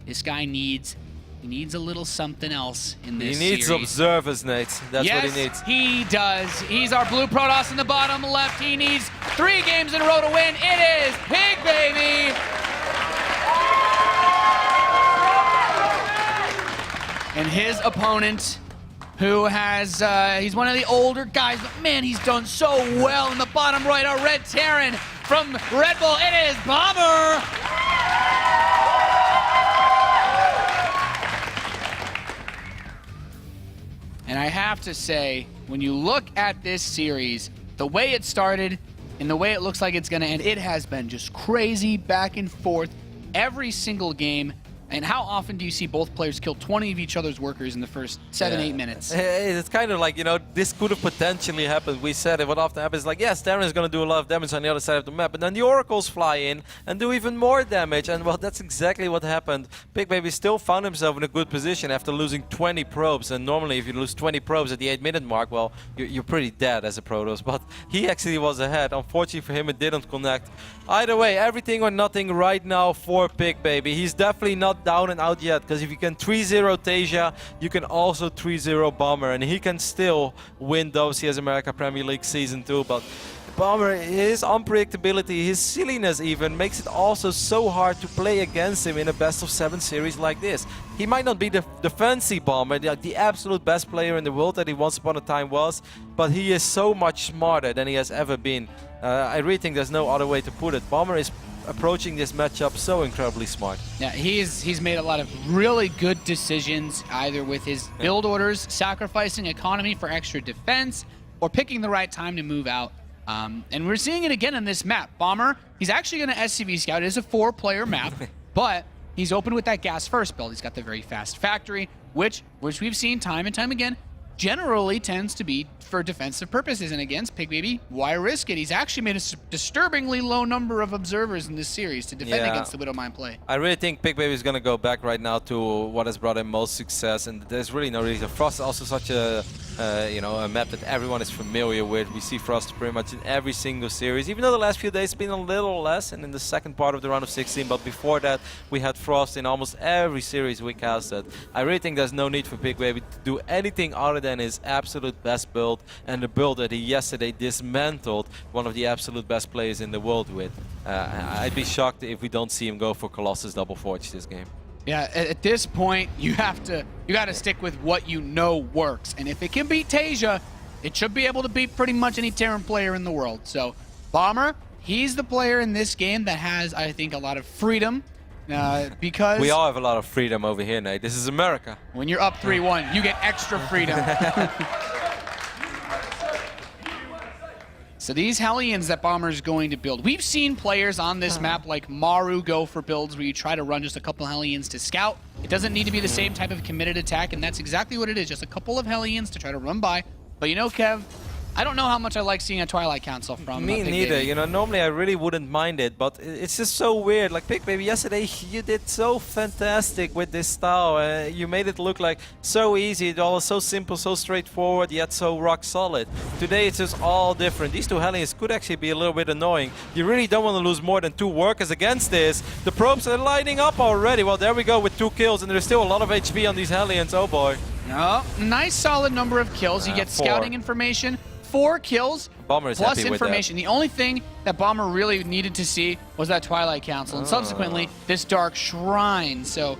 this guy needs a little something else in this He needs series. observers, Nate. That's what he needs. Yes, he does. He's our blue Protoss in the bottom left. He needs 3 games in a row to win. It is Pigbaby. And his opponent, who has, he's one of the older guys, but man, he's done so well in the bottom right. Our Red Terran from Red Bull, it is Bomber! And I have to say, when you look at this series, the way it started and the way it looks like it's gonna end, it has been just crazy back and forth every single game. And how often do you see both players kill 20 of each other's workers in the first 7-8 minutes? It's kind of like, you know, this could have potentially happened. We said it. What often happens is like, yes, Terran is going to do a lot of damage on the other side of the map, but then the Oracles fly in and do even more damage. And well, that's exactly what happened. Pigbaby still found himself in a good position after losing 20 probes. And normally if you lose 20 probes at the 8-minute mark, well, you're pretty dead as a Protoss. But he actually was ahead. Unfortunately for him, it didn't connect. Either way, everything or nothing right now for Pigbaby. He's definitely not down and out yet, because if you can 3-0 Tasia, you can also 3-0 Bomber, and he can still win WCS America Premier League Season 2. But Bomber, his unpredictability, his silliness even, makes it also so hard to play against him in a best-of-7 series like this. He might not be the fancy Bomber, the absolute best player in the world that he once upon a time was, but he is so much smarter than he has ever been. I really think there's no other way to put it. Bomber is approaching this matchup so incredibly smart. Yeah, he's made a lot of really good decisions, either with his build orders, sacrificing economy for extra defense, or picking the right time to move out. And we're seeing it again on this map. Bomber, he's actually going to SCV scout. It is a 4-player map, but he's open with that gas first build. He's got the very fast factory, which we've seen time and time again, generally tends to be for defensive purposes. And against Pigbaby, why risk it? He's actually made a disturbingly low number of observers in this series to defend against the Widowmine play. I really think Pigbaby is going to go back right now to what has brought him most success, and there's really no reason. Frost is also such a a map that everyone is familiar with. We see Frost pretty much in every single series, even though the last few days have been a little less, and in the second part of the round of 16, but before that we had Frost in almost every series we casted. I really think there's no need for Pigbaby to do anything other than his absolute best build, and the build that he yesterday dismantled one of the absolute best players in the world with. I'd be shocked if we don't see him go for Colossus Double Forge this game. Yeah, at this point, you got to stick with what you know works. And if it can beat Tasia, it should be able to beat pretty much any Terran player in the world. So, Bomber, he's the player in this game that has, I think, a lot of freedom. Because we all have a lot of freedom over here, Nate. This is America. When you're up 3-1, you get extra freedom. So these Hellions that Bomber's going to build, we've seen players on this map like Maru go for builds where you try to run just a couple Hellions to scout. It doesn't need to be the same type of committed attack, and that's exactly what it is, just a couple of Hellions to try to run by. But you know, Kev, I don't know how much I like seeing a Twilight Council from me neither. You know, normally I really wouldn't mind it, but it's just so weird. Like Pigbaby, yesterday you did so fantastic with this style. You made it look like so easy. It all was so simple, so straightforward, yet so rock solid. Today it's just all different. These two Hellions could actually be a little bit annoying. You really don't want to lose more than 2 workers against this. The probes are lining up already. Well, there we go with 2 kills, and there's still a lot of HP on these Hellions. Oh boy. No, nice solid number of kills. You get 4. scouting information. 4 kills Bomber is plus happy with information. The only thing that Bomber really needed to see was that Twilight Council, and subsequently this Dark Shrine. So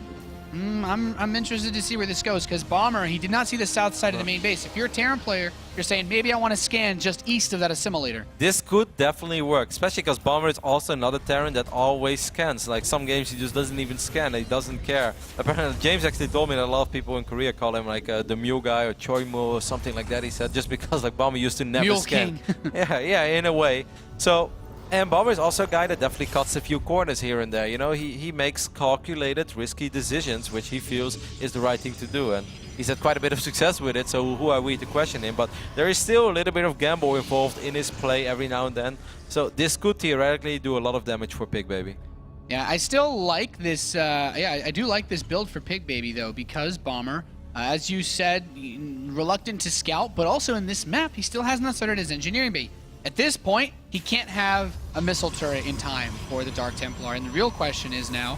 I'm interested to see where this goes, because Bomber, he did not see the south side of the main base. If you're a Terran player, you're saying, maybe I want to scan just east of that assimilator. This could definitely work, especially because Bomber is also another Terran that always scans. Like some games he just doesn't even scan, he doesn't care. Apparently James actually told me that a lot of people in Korea call him like the Mule guy or Choi Mule or something like that, he said, just because like Bomber used to never Mule scan. King. yeah, in a way. So, and Bomber is also a guy that definitely cuts a few corners here and there. You know, he makes calculated, risky decisions, which he feels is the right thing to do. And he's had quite a bit of success with it, so who are we to question him? But there is still a little bit of gamble involved in his play every now and then. So this could theoretically do a lot of damage for Pigbaby. Yeah, I still like this. I do like this build for Pigbaby though, because Bomber, as you said, reluctant to scout, but also in this map, he still has not started his engineering base. At this point, he can't have a missile turret in time for the Dark Templar, and the real question is now,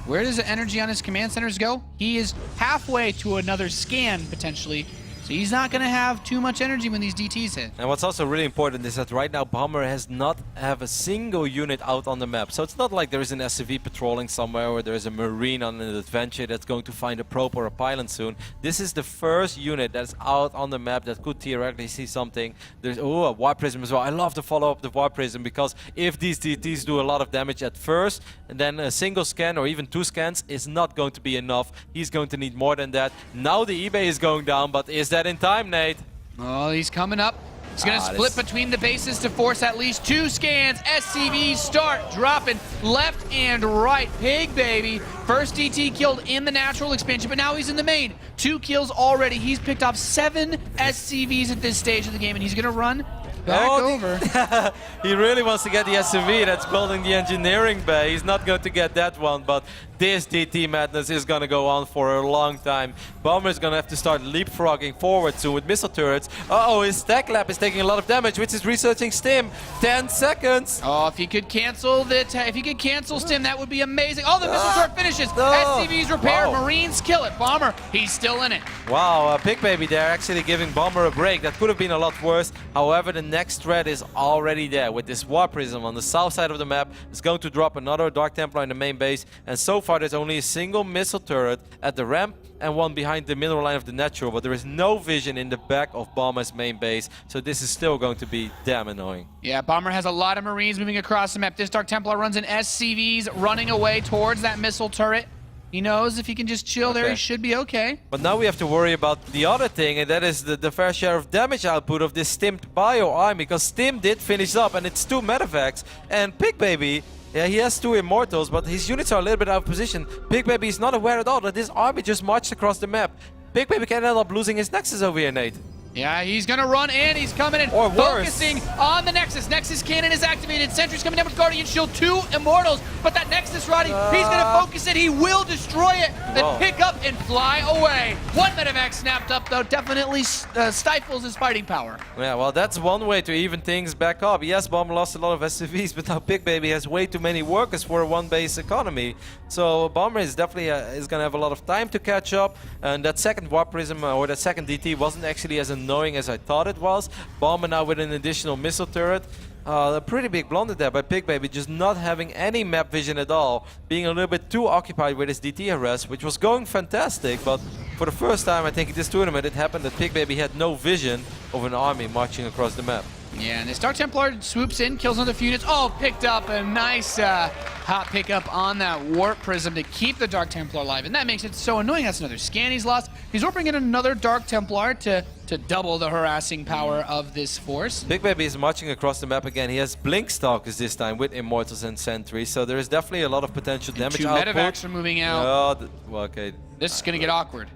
where does the energy on his command centers go? He is halfway to another scan, potentially, so he's not going to have too much energy when these DTs hit. And what's also really important is that right now Bomber has not have a single unit out on the map. So it's not like there is an SCV patrolling somewhere or there is a Marine on an adventure that's going to find a probe or a pylon soon. This is the first unit that's out on the map that could theoretically see something. There's a Warp Prism as well. I love to follow up the Warp Prism, because if these DTs do a lot of damage at first, and then a single scan or even 2 scans is not going to be enough. He's going to need more than that. Now the eBay is going down, but is that in time, Nate? Oh, he's coming up. He's going to split between the bases to force at least 2 scans. SCVs start dropping left and right. Pigbaby, first DT killed in the natural expansion, but now he's in the main. 2 kills already. He's picked off 7 SCVs at this stage of the game, and he's going to run back over. He really wants to get the SCV that's building the engineering bay. He's not going to get that one, but this DT madness is going to go on for a long time. Bomber is going to have to start leapfrogging forward soon with missile turrets. Uh-oh, his Tech Lab is taking a lot of damage, which is researching Stim. 10 seconds. Oh, if he could cancel Stim, that would be amazing. Oh, the missile turret finishes. SCVs repaired. Wow. Marines kill it. Bomber, he's still in it. Wow, Pigbaby there actually giving Bomber a break. That could have been a lot worse. However, the next threat is already there with this Warp Prism on the south side of the map. It's going to drop another Dark Templar in the main base, and so far there's only a single missile turret at the ramp and one behind the middle line of the natural, but there is no vision in the back of Bomber's main base, so this is still going to be damn annoying. Yeah, Bomber has a lot of Marines moving across the map. This Dark Templar runs in SCVs running away towards that missile turret. He knows if he can just chill there, he should be okay. But now we have to worry about the other thing, and that is the fair share of damage output of this Stimmed Bio army, because Stim did finish up, and it's 2 medevacs, and Pigbaby, yeah, he has 2 Immortals, but his units are a little bit out of position. Pigbaby is not aware at all that this army just marched across the map. Pigbaby can end up losing his Nexus over here, Nate. Yeah, he's gonna run in, he's coming in, or focusing on the Nexus. Nexus cannon is activated, Sentry's coming down with Guardian Shield, 2 Immortals, but that Nexus, Roddy, he's gonna focus it, he will destroy it, then pick up and fly away. 1 medevac snapped up though, definitely stifles his fighting power. Yeah, well, that's one way to even things back up. Yes, Bomber lost a lot of SCVs, but now Pigbaby has way too many workers for a 1-base economy. So Bomber is definitely is gonna have a lot of time to catch up, and that second Warp Prism or that second DT wasn't actually as annoying as I thought it was. Bomber now with an additional missile turret. A pretty big blunder there by Pigbaby, just not having any map vision at all, being a little bit too occupied with his DT harass, which was going fantastic, but for the first time I think in this tournament it happened that Pigbaby had no vision of an army marching across the map. Yeah, and this Dark Templar swoops in, kills another few units. Oh, picked up a nice hot pickup on that Warp Prism to keep the Dark Templar alive, and that makes it so annoying. That's another scan he's lost. He's warping in another Dark Templar to double the harassing power of this force. Pigbaby is marching across the map again. He has Blink Stalkers this time with Immortals and Sentries, so there is definitely a lot of potential damage output. 2 medevacs are moving out. Well, okay. This is going to get awkward.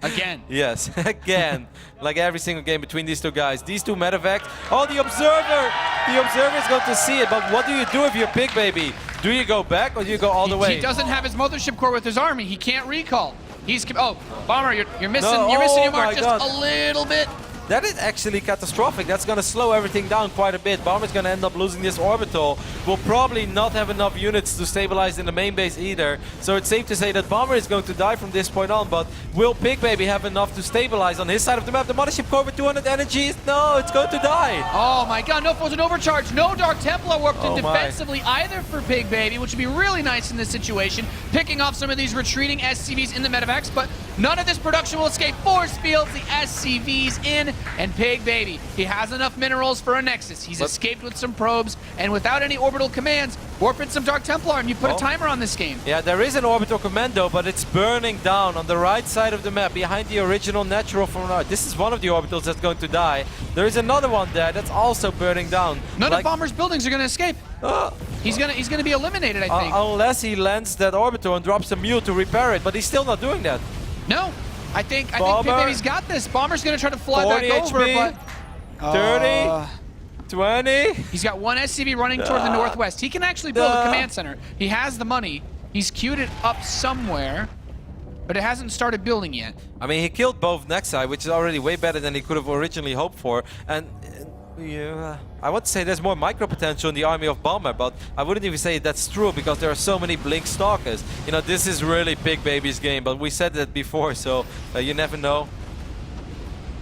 Again. Yes, again. Like every single game between these 2 guys. These 2 medevacs. Oh, the Observer! The Observer is going to see it, but what do you do if you're Pigbaby? Do you go back or do you go all the way? He doesn't have his Mothership Core with his army. He can't recall. He's... Oh, Bomber, you're missing, no. you're missing your my mark just God. a little bit. that is actually catastrophic. That's going to slow everything down quite a bit. Bomber's going to end up losing this orbital. Will probably not have enough units to stabilize in the main base either. So it's safe to say that Bomber is going to die from this point on, but will Pigbaby have enough to stabilize on his side of the map? The Mothership Core with 200 energy, no, it's going to die. Oh my god, no frozen overcharge, no Dark Templar warped in Oh my. defensively either for Pigbaby, which would be really nice in this situation, picking off some of these retreating SCVs in the medevacs, but none of this production will escape force fields, the SCVs in, and Pigbaby, he has enough minerals for a Nexus. He's escaped with some probes, and without any orbital commands, warp in some Dark Templar, and you put a timer on this game. Yeah, there is an orbital commando, but it's burning down on the right side of the map, behind the original natural from now. This is one of the orbitals that's going to die. There is another one there that's also burning down. None of Bomber's buildings are going to escape. He's gonna be eliminated, I think. Unless he lands that orbital and drops a mule to repair it, but he's still not doing that. No, I think Pigbaby's got this. Bomber's gonna try to fly back 40 over, HP, but 30, 20. he's got one SCV running toward the northwest. He can actually build a command center. He has the money. He's queued it up somewhere, but it hasn't started building yet. I mean, he killed both Nexi, which is already way better than he could have originally hoped for. And yeah, I would say there's more micro potential in the army of Bomber, but I wouldn't even say that's true because there are so many Blink Stalkers. You know, this is really Pigbaby's game, but we said that before, so you never know.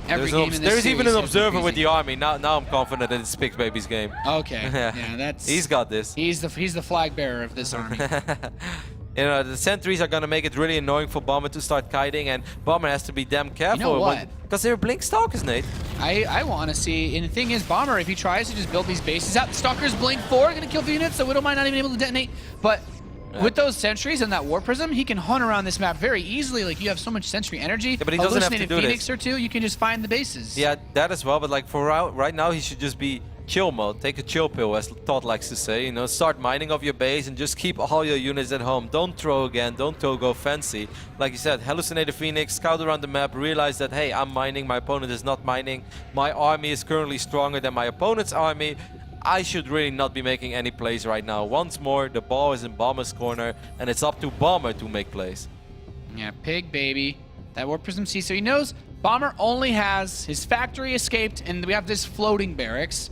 There's even an observer with the army. Now I'm confident that it's Pigbaby's game. Okay, yeah, that's. He's got this. He's the flag bearer of this army. You know, the sentries are going to make it really annoying for Bomber to start kiting, and Bomber has to be damn careful. You know what? Because they're Blink Stalkers, Nate. I want to see, and the thing is, Bomber, if he tries to just build these bases out, Stalkers Blink 4 going to kill 3 units, so Widow might not even able to detonate. But with those sentries and that War Prism, he can hunt around this map very easily. Like, you have so much sentry energy. Yeah, but he doesn't have to do Phoenix this. or two, you can just find the bases. Yeah, that as well, but like for right now, he should just be chill mode. Take a chill pill, as Todd likes to say. You know, start mining of your base and just keep all your units at home. Don't throw again, don't go fancy. Like you said, hallucinate a Phoenix, scout around the map, realize that, hey, I'm mining, my opponent is not mining. My army is currently stronger than my opponent's army. I should really not be making any plays right now. Once more, the ball is in Bomber's corner, and it's up to Bomber to make plays. Yeah, Pigbaby, that War Prism C. So he knows Bomber only has his factory escaped, and we have this floating barracks,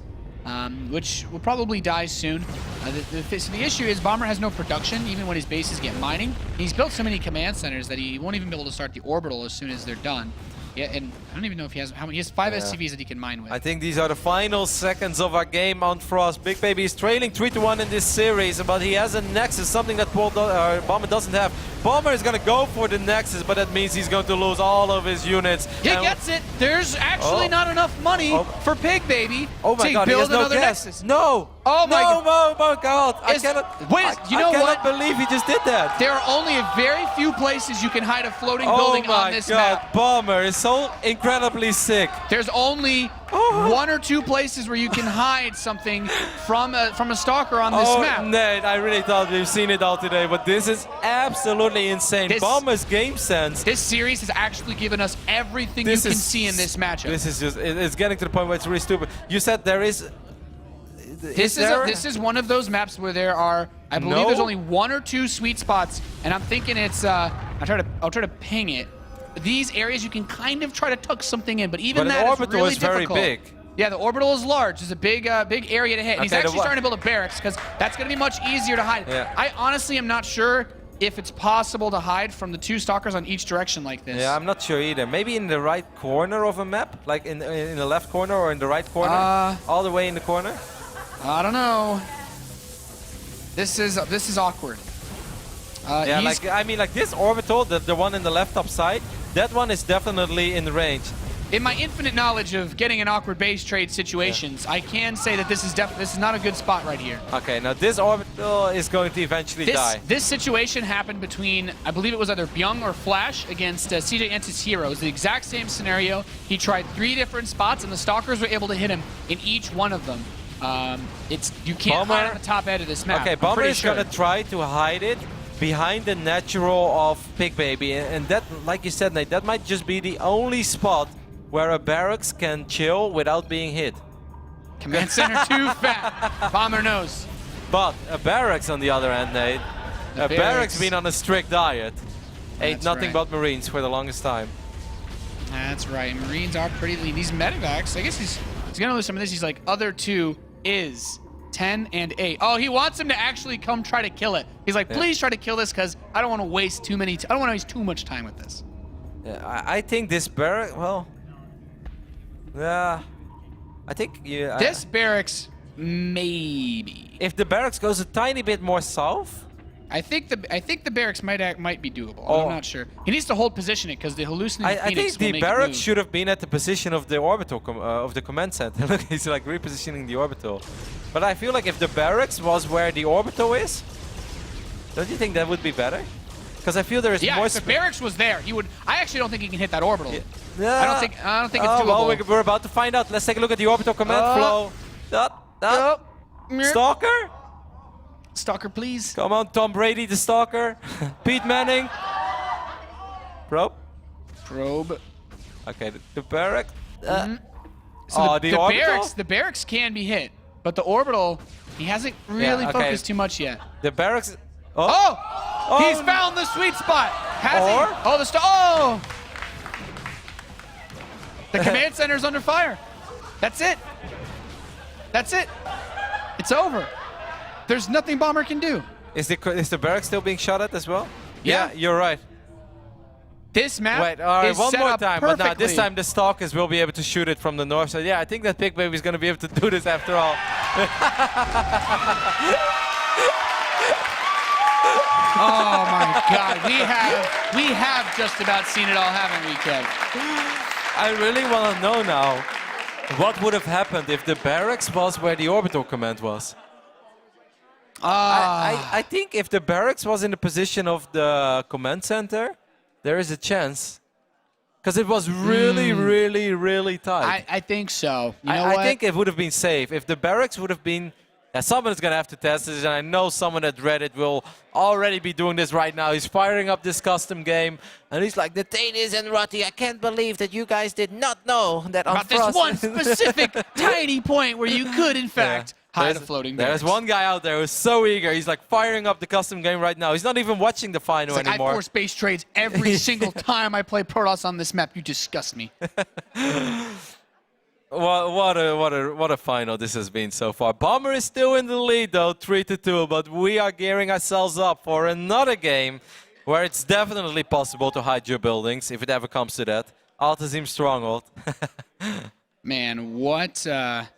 which will probably die soon. So the issue is Bomber has no production, even when his bases get mining. He's built so many command centers that he won't even be able to start the orbital as soon as they're done. Yeah, and I don't even know if he has how many. He has 5 SCVs that he can mine with. I think these are the final seconds of our game on Frost. Pigbaby is trailing 3-1 in this series, but he has a Nexus, something that Bomber doesn't have. Bomber is going to go for the Nexus, but that means he's going to lose all of his units. He gets it. There's actually not enough money for Pigbaby to build another Nexus. No. Oh my God. Oh my God. I cannot believe he just did that. There are only a very few places you can hide a floating building on this map. Bomber is so incredibly sick. There's only 1 or 2 places where you can hide something from a stalker on this map. Nate, I really thought we've seen it all today, but this is absolutely insane. Bomber's game sense. This series has actually given us everything you can see in this matchup. This is just, it's getting to the point where it's really stupid. You said there is... This is one of those maps where there are, I believe there's only 1 or 2 sweet spots, and I'm thinking it's, I'll try to ping it. These areas you can kind of try to tuck something in, but even that is really difficult. Very big. Yeah, the orbital is large. There's a big area to hit. And he's actually starting to build a barracks because that's going to be much easier to hide. Yeah. I honestly am not sure if it's possible to hide from the 2 stalkers on each direction like this. Yeah, I'm not sure either. Maybe in the right corner of a map, like in the left corner or in the right corner, all the way in the corner. I don't know. This is awkward. Yeah, like I mean, like this orbital, the one in the left top side, that one is definitely in range. In my infinite knowledge of getting in awkward base trade situations, I can say that this is not a good spot right here. Okay, now this orbital is going to eventually die. This situation happened between, I believe it was either Byung or Flash against CJ Entis Hero. It was the exact same scenario. He tried 3 different spots, and the stalkers were able to hit him in each one of them. You can't hide on the top edge of this map. Okay, Bomber is going to try to hide it behind the natural of Pigbaby, and that, like you said, Nate, that might just be the only spot where a barracks can chill without being hit. Command center too fat. Bomber knows. But a barracks, on the other hand, Nate, barracks been on a strict diet. Ate nothing but Marines for the longest time. That's right. Marines are pretty lean. These medevacs, I guess he's going to lose some of this. He's like, other 2 is 10 and 8. Oh, he wants him to actually come try to kill it. He's like, please try to kill this because I don't want to waste too many. I don't want to waste too much time with this. Yeah, I think this barrack. Well, yeah, I think This barracks maybe. if the barracks goes a tiny bit more south. I think the barracks might be doable. I'm not sure. He needs to hold position it because the hallucinating I Phoenix think will the make it barracks move. should have been at the position of the orbital of the command center. Look, he's like repositioning the orbital. But I feel like if the barracks was where the orbital is, don't you think that would be better? Because I feel there is more. If the barracks was there, he would. I actually don't think he can hit that orbital. Yeah. I don't think it's doable. Well, we're about to find out. Let's take a look at the orbital command flow. Stalker. Stalker, please. Come on, Tom Brady, the Stalker. Pete Manning. Probe. Okay, the barrack. So the orbital? the barracks can be hit, but the orbital, he hasn't really focused too much yet. The barracks. He's found the sweet spot. Has he? The command center's under fire. That's it. It's over. There's nothing Bomber can do. Is the barracks still being shot at as well? Yeah. You're right. This map Wait, all right, is one set more up time. perfectly. But now this time the Stalkers will be able to shoot it from the north side. Yeah, I think that Pigbaby is going to be able to do this after all. Oh my God, we have just about seen it all, haven't we, Kev? I really want to know now what would have happened if the barracks was where the orbital command was. I think if the barracks was in the position of the command center, there is a chance. Because it was really, really, really tight. I think so. You know I think it would have been safe. If the barracks would have been... Yeah, someone is going to have to test this, and I know someone at Reddit will already be doing this right now. He's firing up this custom game, and he's like, the thing is, and Rotty, I can't believe that you guys did not know that on about this one specific tiny point where you could, in fact, hide a floating barracks. There's one guy out there who's so eager. He's like firing up the custom game right now. He's not even watching the final anymore. I force base trades every single time I play Protoss on this map. You disgust me. What a final this has been so far. Bomber is still in the lead though, 3-2, but we are gearing ourselves up for another game where it's definitely possible to hide your buildings if it ever comes to that. Altazim Stronghold. Man, what a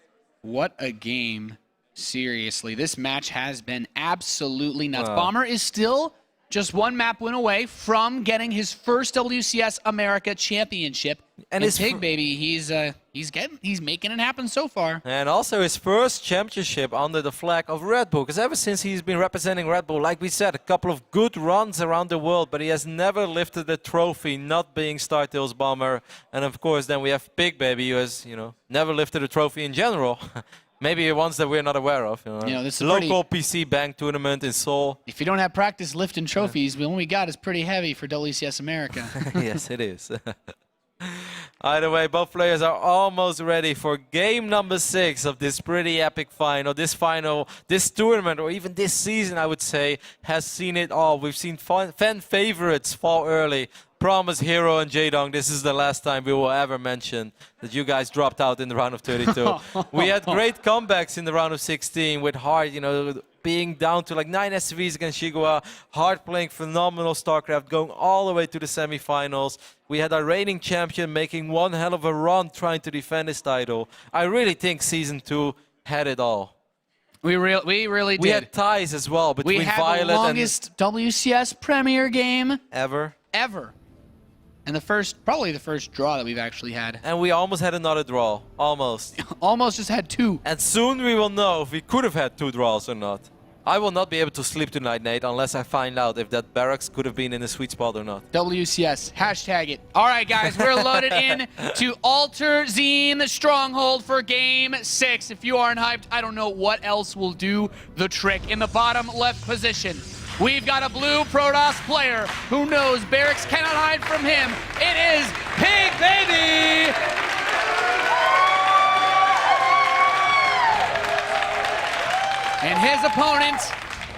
game. Seriously, this match has been absolutely nuts. Bomber is still just one map win away from getting his first WCS America Championship. And his Pigbaby, he's making it happen so far. And also his first championship under the flag of Red Bull. Because ever since he's been representing Red Bull, like we said, a couple of good runs around the world, but he has never lifted the trophy, not being StarTales Bomber. And of course, then we have Pigbaby, who has, never lifted a trophy in general. Maybe ones that we're not aware of. This is local PC Bank tournament in Seoul. If you don't have practice lifting trophies, the one we got is pretty heavy for WCS America. Yes, it is. Either way, both players are almost ready for game number 6 of this pretty epic final. This tournament, or even this season, I would say, has seen it all. We've seen fan favorites fall early. Promise, Hero, and Jaedong, this is the last time we will ever mention that you guys dropped out in the round of 32. We had great comebacks in the round of 16 with Hard, being down to like 9 SCVs against Shigua. Hard playing phenomenal StarCraft, going all the way to the semifinals. We had our reigning champion making one hell of a run trying to defend his title. I really think Season 2 had it all. We really did. We had ties as well between Violet and... We had the longest WCS Premier game ever. And probably the first draw that we've actually had. And we almost had another draw. Almost. Almost just had 2. And soon we will know if we could have had 2 draws or not. I will not be able to sleep tonight, Nate, unless I find out if that barracks could have been in a sweet spot or not. WCS. Hashtag it. All right, guys. We're loaded in to Altazim Stronghold for Game 6. If you aren't hyped, I don't know what else will do the trick. In the bottom left position, we've got a blue Protoss player who knows barracks cannot hide from him. It is Pigbaby! And his opponent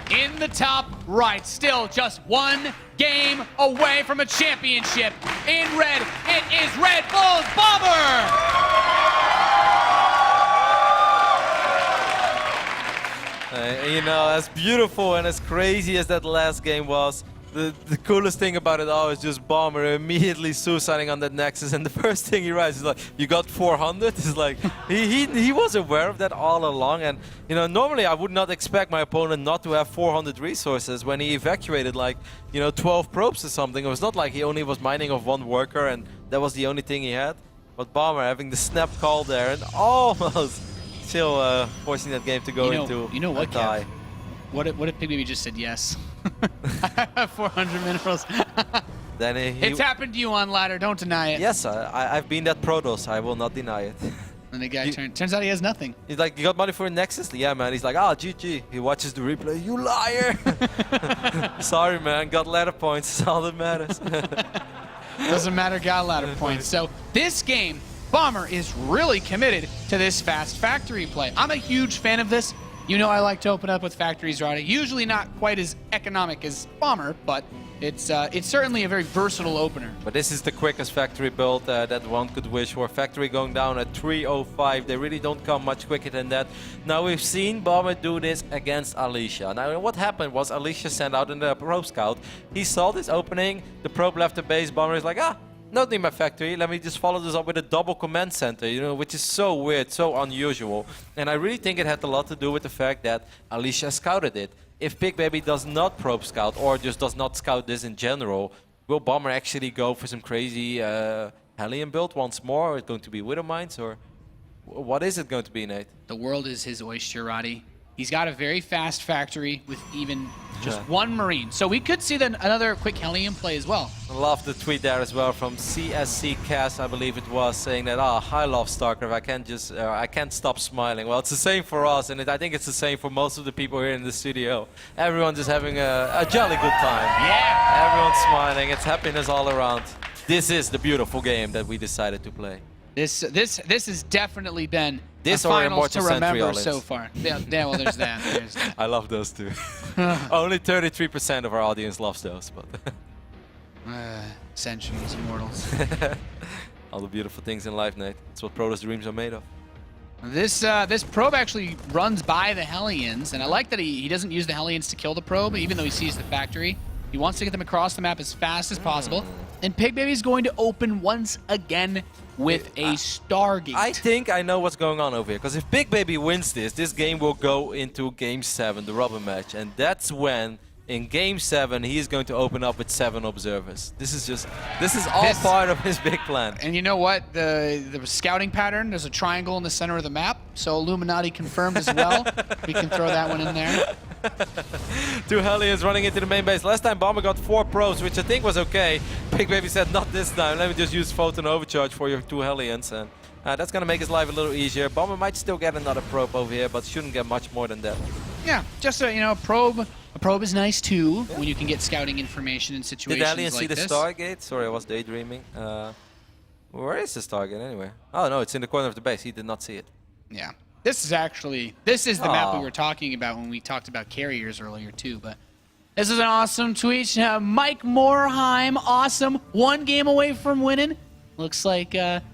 in the top right, still just one game away from a championship. in red. It is Red Bull's Bomber! You know, as beautiful and as crazy as that last game was, the coolest thing about it all is just Bomber immediately suiciding on that Nexus, and the first thing he writes is like, "You got 400." It's like he was aware of that all along, and you know, normally I would not expect my opponent not to have 400 resources when he evacuated like 12 probes or something. It was not like he only was mining of one worker and that was the only thing he had. But Bomber having the snap call there and almost still forcing that game to go into what, a tie. Kev? What if Pigbaby just said yes? I have 400 minerals. Then It's happened to you on ladder. Don't deny it. Yes, I've been that Protoss. I will not deny it. And the guy turns out he has nothing. He's like, "You got money for a Nexus?" Yeah, man. He's like, "Ah, GG." He watches the replay. "You liar!" Sorry, man. Got ladder points. That's all that matters. Doesn't matter, got ladder points. So this game, Bomber is really committed to this fast factory play. I'm a huge fan of this. You know I like to open up with factories, Roddy. Usually not quite as economic as Bomber, but it's certainly a very versatile opener. But this is the quickest factory build that one could wish for. Factory going down at 3:05. They really don't come much quicker than that. Now we've seen Bomber do this against Alicia. Now what happened was Alicia sent out in the probe scout. He saw this opening. The probe left the base. Bomber is like, "Don't need my factory. Let me just follow this up with a double command center," which is so weird, so unusual. And I really think it had a lot to do with the fact that Alicia scouted it. If Pigbaby does not probe scout or just does not scout this in general, will Bomber actually go for some crazy Hellion build once more? Or is it going to be Widow Mines, or what is it going to be, Nate? The world is his oyster, Roddy. He's got a very fast factory with even just one Marine. So we could see then another quick Hellion play as well. I love the tweet there as well from CSC Cass, I believe it was, saying that, I love StarCraft. I can't stop smiling. Well, it's the same for us, and I think it's the same for most of the people here in the studio. Everyone's just having a jolly good time. Yeah! Everyone's smiling. It's happiness all around. This is the beautiful game that we decided to play. This has definitely been this a or finals to Immortal remember Sentry so far. Yeah, well, there's that. There's that. I love those two. Only 33% of our audience loves those, but Sentries, Immortals. all the beautiful things in life, Nate. That's what Protoss dreams are made of. This probe actually runs by the Hellions, and I like that he doesn't use the Hellions to kill the probe, even though he sees the factory. He wants to get them across the map as fast as possible. And Pigbaby is going to open once again with a Stargate. I think I know what's going on over here, because if Pigbaby wins this game will go into Game 7, the rubber match, and that's when, in Game 7, he is going to open up with 7 observers. This is all part of his big plan. And you know what? The scouting pattern, there's a triangle in the center of the map, so Illuminati confirmed as well. We can throw that one in there. 2 Hellions running into the main base. Last time Bomber got 4 probes, which I think was okay. Pigbaby said, "Not this time. Let me just use Photon Overcharge for your 2 Hellions." And that's going to make his life a little easier. Bomber might still get another probe over here, but shouldn't get much more than that. Yeah, just a probe. A probe is nice too when you can get scouting information in situations Did Alien see like the this. Stargate? Sorry, I was daydreaming. Where is the Stargate anyway? Oh no, it's in the corner of the base. He did not see it. Yeah. This is the map we were talking about when we talked about carriers earlier too, but this is an awesome tweet. Mike Morheim, awesome. 1 game away from winning. Looks like head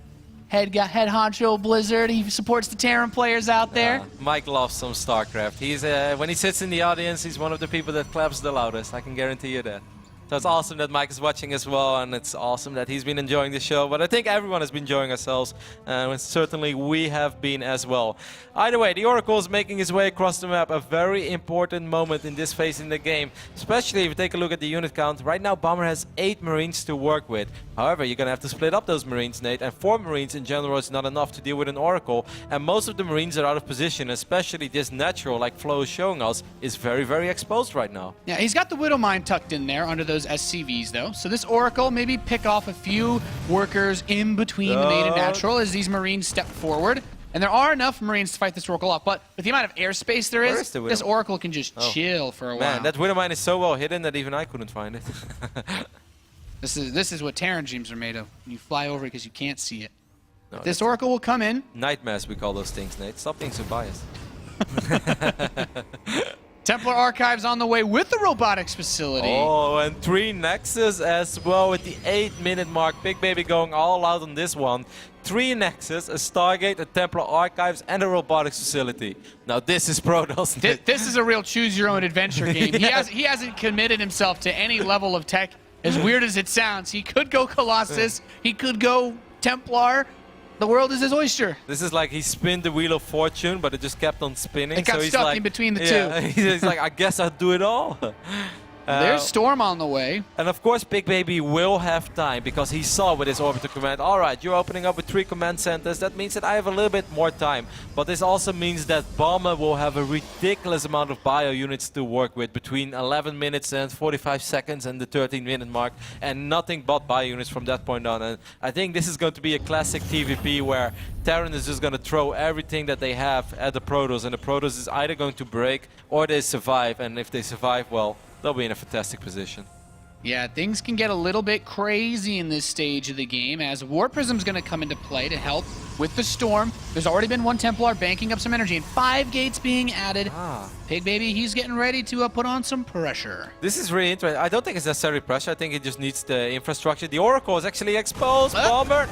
honcho Blizzard. He supports the Terran players out there. Mike loves some StarCraft. He's when he sits in the audience, he's one of the people that claps the loudest. I can guarantee you that. So it's awesome that Mike is watching as well, and it's awesome that he's been enjoying the show. But I think everyone has been enjoying ourselves, and certainly we have been as well. Either way, the Oracle is making his way across the map, a very important moment in this phase in the game, especially if you take a look at the unit count. Right now, Bomber has 8 Marines to work with. However, you're going to have to split up those Marines, Nate, and 4 Marines in general is not enough to deal with an Oracle, and most of the Marines are out of position, especially this natural, like Flo is showing us, is very, very exposed right now. Yeah, he's got the Widow Mine tucked in there under those SCVs, though. So this Oracle maybe pick off a few workers in between the main and natural as these Marines step forward. And there are enough Marines to fight this Oracle off, but with the amount of airspace there is this Oracle can just chill for a while. Man, that Widow Mine is so well hidden that even I couldn't find it. This is what Terran dreams are made of. You fly over because you can't see it. No, this Oracle will come in. Nightmares, we call those things, Nate. Stop being so biased. Templar Archives on the way with the robotics facility. Oh, and 3 Nexus as well at the 8-minute mark. Pigbaby going all out on this one. 3 Nexus, a Stargate, a Templar Archives, and a robotics facility. Now this is pro, doesn't it? This is a real choose-your-own-adventure game. Yeah. He hasn't committed himself to any level of tech, as weird as it sounds. He could go Colossus. He could go Templar. The world is his oyster. This is like he spinned the Wheel of Fortune, but it just kept on spinning. It got so he's stuck like, in between the yeah, two. He's like, I guess I'll do it all. There's Storm on the way. And of course, Pigbaby will have time because he saw with his orbital command, all right, you're opening up with 3 command centers. That means that I have a little bit more time. But this also means that Bomber will have a ridiculous amount of bio units to work with between 11 minutes and 45 seconds and the 13-minute mark, and nothing but bio units from that point on. And I think this is going to be a classic TVP where Terran is just going to throw everything that they have at the Protoss, and the Protoss is either going to break or they survive. And if they survive, well, they'll be in a fantastic position. Yeah, things can get a little bit crazy in this stage of the game as War Prism's going to come into play to help with the Storm. There's already been 1 Templar banking up some energy and 5 gates being added. Pigbaby, he's getting ready to put on some pressure. This is really interesting. I don't think it's necessarily pressure. I think it just needs the infrastructure. The Oracle is actually exposed. Bomber.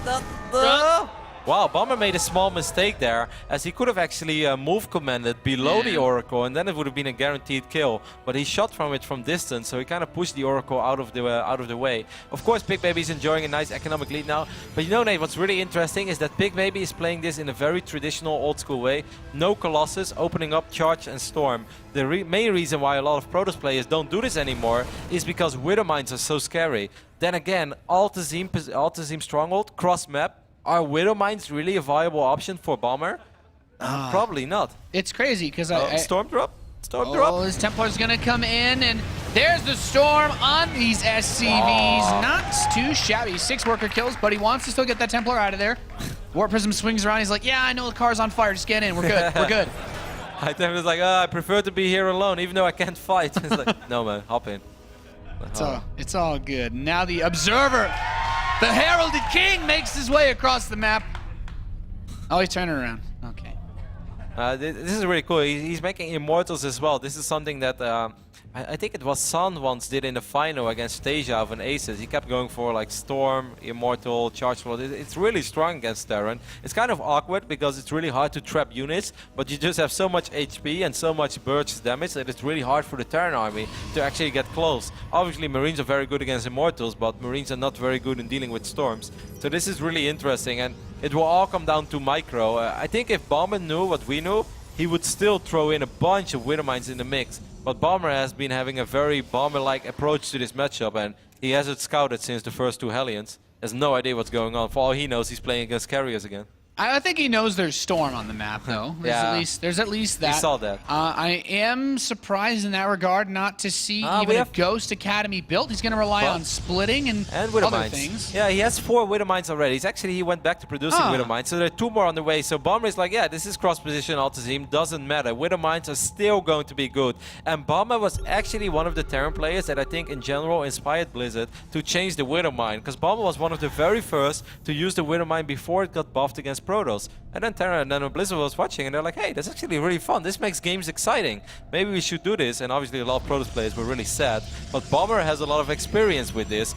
Wow, Bomber made a small mistake there, as he could have actually move commanded below the Oracle, and then it would have been a guaranteed kill. But he shot from it from distance, so he kind of pushed the Oracle out of the way. Of course, Pigbaby is enjoying a nice economic lead now. But you know, Nate, what's really interesting is that Pigbaby is playing this in a very traditional, old-school way. No Colossus, opening up Charge and Storm. The main reason why a lot of Protoss players don't do this anymore is because Widow Mines are so scary. Then again, Altazim Stronghold, cross-map. Are Widow Mines really a viable option for Bomber? Probably not. It's crazy because Storm drop? Storm drop? This Templar's going to come in, and there's the Storm on these SCVs. Not too shabby. 6 worker kills, but he wants to still get that Templar out of there. War Prism swings around. He's like, yeah, I know the car's on fire. Just get in. We're good. We're good. Templar's like, I prefer to be here alone, even though I can't fight. It's like, no, man, hop in. It's all good. Now the Observer, the Heralded King, makes his way across the map. Oh, he's turning around. Okay. This is really cool. He's making Immortals as well. This is something that I think it was San once did in the final against Stasia of an Aces. He kept going for like Storm, Immortal, Charge Flood. It's really strong against Terran. It's kind of awkward because it's really hard to trap units, but you just have so much HP and so much burst damage that it's really hard for the Terran army to actually get close. Obviously, Marines are very good against Immortals, but Marines are not very good in dealing with Storms. So this is really interesting, and it will all come down to micro. I think if Bomber knew what we knew, he would still throw in a bunch of Widow Mines in the mix. But Bomber has been having a very Bomber-like approach to this matchup, and he hasn't scouted since the first 2 Hellions. Has no idea what's going on. For all he knows, he's playing against carriers again. I think he knows there's Storm on the map, though. There's at least that. He saw that. I am surprised in that regard not to see even a Ghost Academy built. He's going to rely on splitting and Widow other Mines. things. Yeah, he has 4 Widow Mines already. He went back to producing Widow Mines, so there are 2 more on the way. So Bomber is like, yeah, this is cross-position Altazim, doesn't matter. Widow Mines are still going to be good. And Bomber was actually one of the Terran players that I think in general inspired Blizzard to change the Widow Mine, because Bomber was one of the very first to use the Widow Mine before it got buffed against Protoss. And then Terran and then Blizzard was watching, and they're like, hey, that's actually really fun. This makes games exciting. Maybe we should do this. And obviously a lot of Protoss players were really sad. But Bomber has a lot of experience with this.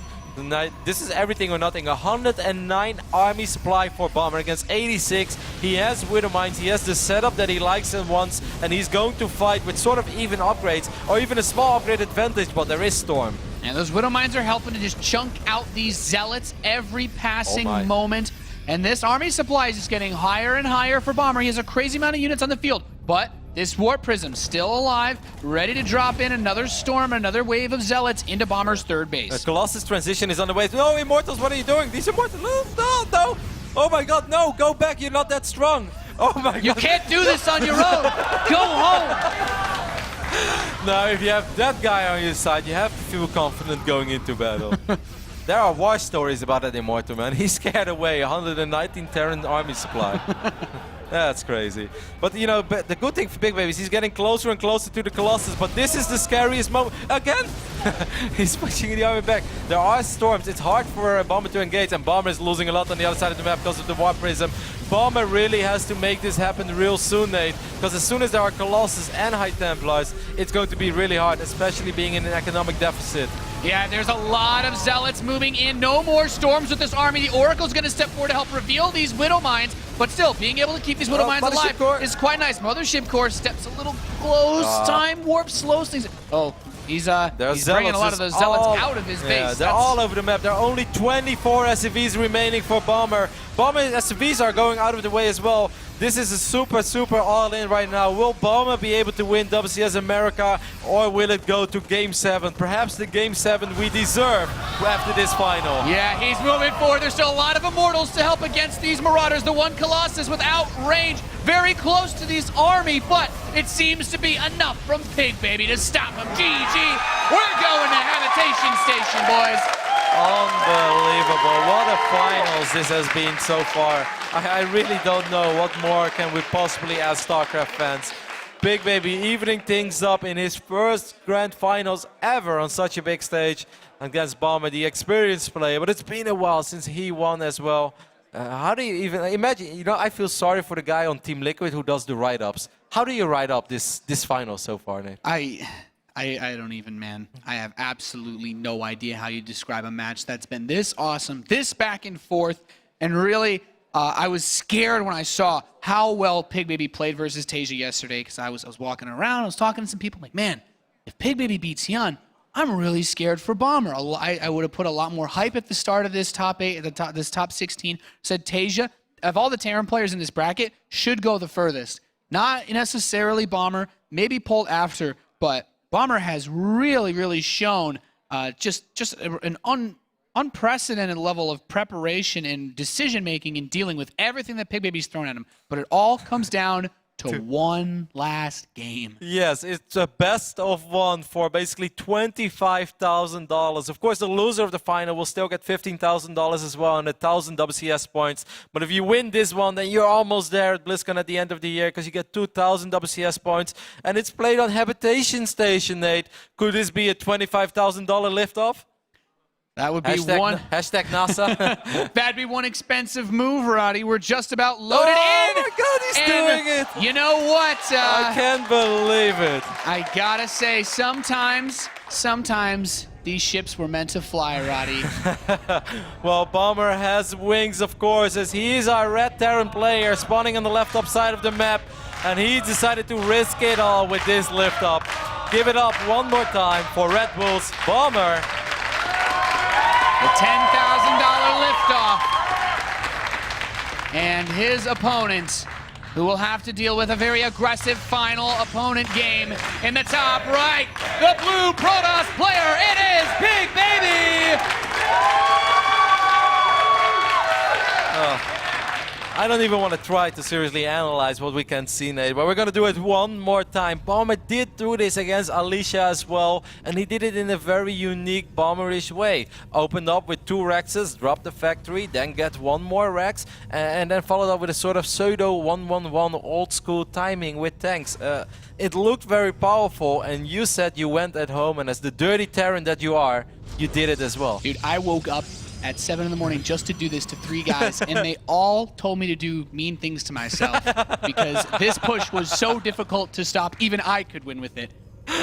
This is everything or nothing. 109 army supply for Bomber against 86. He has Widow Mines. He has the setup that he likes and wants. And he's going to fight with sort of even upgrades or even a small upgrade advantage. But there is Storm. And those Widow Mines are helping to just chunk out these Zealots every passing moment. And this army supply is just getting higher and higher for Bomber. He has a crazy amount of units on the field. But this Warp Prism still alive, ready to drop in another Storm, another wave of Zealots into Bomber's 3rd base. Colossus transition is on the way. No, Immortals, what are you doing? These Immortals, no. Oh my god, no, go back, you're not that strong. Oh my god. You can't do this on your own. Go home. Now, if you have that guy on your side, you have to feel confident going into battle. There are war stories about that Immortal, man. He scared away 119 Terran army supply. That's crazy. But, you know, the good thing for Pigbaby is he's getting closer and closer to the Colossus, but this is the scariest moment. Again! He's pushing the army back. There are Storms. It's hard for Bomber to engage, and Bomber is losing a lot on the other side of the map because of the War Prism. Bomber really has to make this happen real soon, Nate, because as soon as there are Colossus and High Templars, it's going to be really hard, especially being in an economic deficit. Yeah, there's a lot of Zealots moving in. No more Storms with this army. The Oracle's going to step forward to help reveal these Widow Mines, but still, being able to keep these Widow Mines alive is quite nice. Mothership Core steps a little close. Time Warp slows things. Oh, he's bringing a lot of those Zealots out of his base. Yeah, they're all over the map. There are only 24 SCVs remaining for Bomber. Bomber SCVs are going out of the way as well. This is a super all-in right now. Will Bomber be able to win WCS America, or will it go to Game 7? Perhaps the Game 7 we deserve after this final. Yeah, he's moving forward. There's still a lot of Immortals to help against these Marauders. The one Colossus without range, very close to this army, but it seems to be enough from Pigbaby to stop him. GG. We're going to Habitation Station, boys. Unbelievable. What a finals this has been so far. I really don't know what more can we possibly ask StarCraft fans. Pigbaby evening things up in his first grand finals ever on such a big stage against Bomber, the experienced player. But it's been a while since he won as well. How do you even imagine? You know, I feel sorry for the guy on Team Liquid who does the write-ups. How do you write up this final so far, Nate? I don't even, man. I have absolutely no idea how you describe a match that's been this awesome, this back and forth, and really, I was scared when I saw how well Pigbaby played versus Tasia yesterday, because I was walking around, I was talking to some people, like, man, if Pigbaby beats Hyun, I'm really scared for Bomber. I would have put a lot more hype at the start of this top 8, this top 16. Said Tasia, of all the Terran players in this bracket, should go the furthest. Not necessarily Bomber, maybe pulled after, but Bomber has really shown just an unprecedented level of preparation and decision-making in dealing with everything that Pigbaby's thrown at him. But it all comes down to one last game. Yes, it's a best of one for basically $25,000. Of course, the loser of the final will still get $15,000 as well and 1,000 WCS points. But if you win this one, then you're almost there at BlizzCon at the end of the year because you get 2,000 WCS points. And it's played on Habitation Station, Nate. Could this be a $25,000 liftoff? That would be Hashtag NASA. That'd be one expensive move, Roddy. We're just about loaded in. Oh my God, he's doing it. You know what? I can't believe it. I gotta say, sometimes these ships were meant to fly, Roddy. Well, Bomber has wings, of course, as he is our Red Terran player spawning on the left top side of the map. And he decided to risk it all with this lift up. Give it up one more time for Red Bull's Bomber. The $10,000 liftoff. And his opponent, who will have to deal with a very aggressive final opponent game in the top right. The blue Protoss player, it is Pigbaby! I don't even want to try to seriously analyze what we can see, Nate, but we're going to do it one more time. Bomber did do this against Alicia as well, and he did it in a very unique Bomberish way. Opened up with 2 Rexes, dropped the factory, then get 1 more Rex, and then followed up with a sort of pseudo 1-1-1 old school timing with tanks. It looked very powerful, and you said you went at home, and as the dirty Terran that you are, you did it as well. Dude, I woke up at 7 in the morning just to do this to 3 guys, and they all told me to do mean things to myself because this push was so difficult to stop, even I could win with it.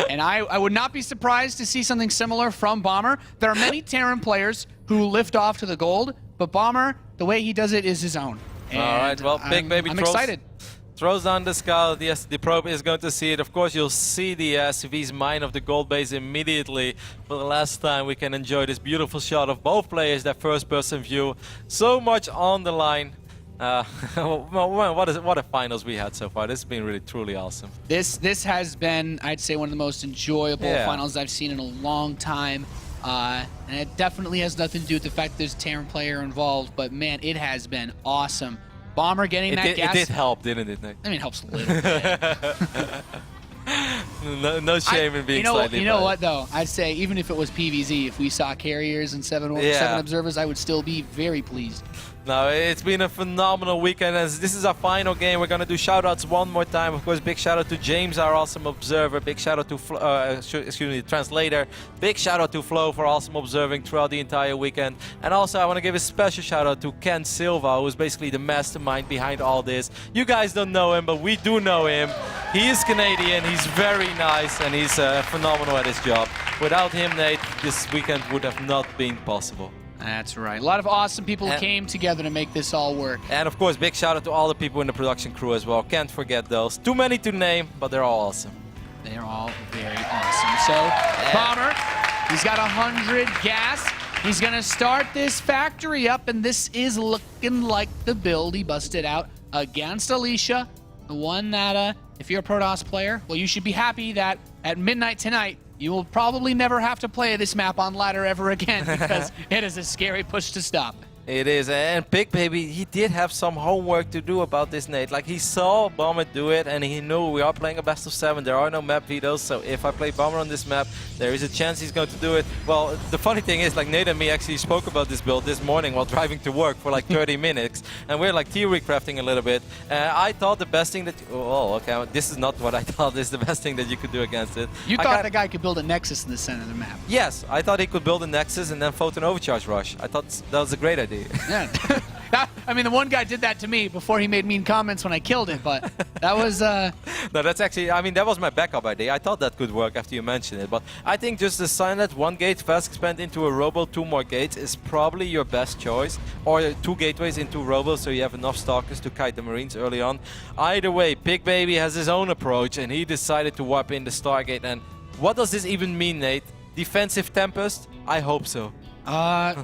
And I would not be surprised to see something similar from Bomber. There are many Terran players who lift off to the gold, but Bomber, the way he does it is his own. And all right, well, Pigbaby I'm excited. Throws down the scout. Yes, the probe is going to see it. Of course, you'll see the CV's mine of the gold base immediately. For the last time, we can enjoy this beautiful shot of both players, their first-person view. So much on the line. What a finals we had so far. This has been really, truly awesome. This has been, I'd say, one of the most enjoyable finals I've seen in a long time. And it definitely has nothing to do with the fact that there's a Terran player involved, but man, it has been awesome. Bomber getting that gas. It did help, didn't it, Nick? I mean, it helps a little bit. no shame in being slightly You know what, though? I'd say even if it was PVZ, if we saw carriers and 7 observers, I would still be very pleased. No, it's been a phenomenal weekend. As this is our final game, we're going to do shoutouts one more time. Of course, big shout out to James, our awesome observer. Big shout out to the translator. Big shout out to Flo for awesome observing throughout the entire weekend. And also, I want to give a special shout out to Ken Silva, who's basically the mastermind behind all this. You guys don't know him, but we do know him. He is Canadian, he's very nice, and he's phenomenal at his job. Without him, Nate, this weekend would have not been possible. That's right. A lot of awesome people came together to make this all work. And of course, big shout out to all the people in the production crew as well. Can't forget those. Too many to name, but they're all awesome. They're all very awesome. So, Bomber, he's got 100 gas. He's going to start this factory up, and this is looking like the build he busted out against Alicia. The one that, if you're a Protoss player, well, you should be happy that at midnight tonight, you will probably never have to play this map on ladder ever again because it is a scary push to stop. It is, and Pigbaby, he did have some homework to do about this, Nate. Like, he saw Bomber do it, and he knew we are playing a best of 7. There are no map vetoes, so if I play Bomber on this map, there is a chance he's going to do it. Well, the funny thing is, like, Nate and me actually spoke about this build this morning while driving to work for like 30 minutes, and we're like theory crafting a little bit. I thought the best thing that... Oh, okay, this is not what I thought is the best thing that you could do against it. You thought the guy could build a Nexus in the center of the map? Yes, I thought he could build a Nexus and then Photon Overcharge Rush. I thought that was a great idea. Yeah. I mean, the one guy did that to me before he made mean comments when I killed it, but that was... No, that's actually... I mean, that was my backup idea. I thought that could work after you mentioned it, but I think just the Silent 1 gate fast expand into a Robo, 2 more gates is probably your best choice, or 2 gateways into Robo so you have enough Stalkers to kite the Marines early on. Either way, Pigbaby has his own approach, and he decided to warp in the Stargate, and what does this even mean, Nate? Defensive Tempest? I hope so.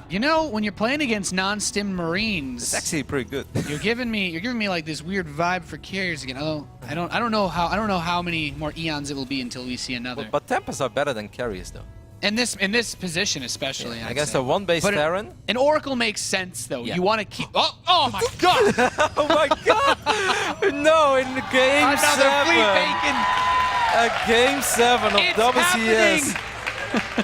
You know, when you're playing against non-stim Marines, it's actually pretty good. You're giving me like this weird vibe for carriers again. I don't know how many more eons it will be until we see another. But Tempests are better than carriers, though. In this position, especially. Yeah, against a one-base Terran. An Oracle makes sense, though. Yeah. You want to keep. Oh my God! Oh my God! No, in the game Another 7. Fleet Bacon. A game 7 of It's WCS. happening.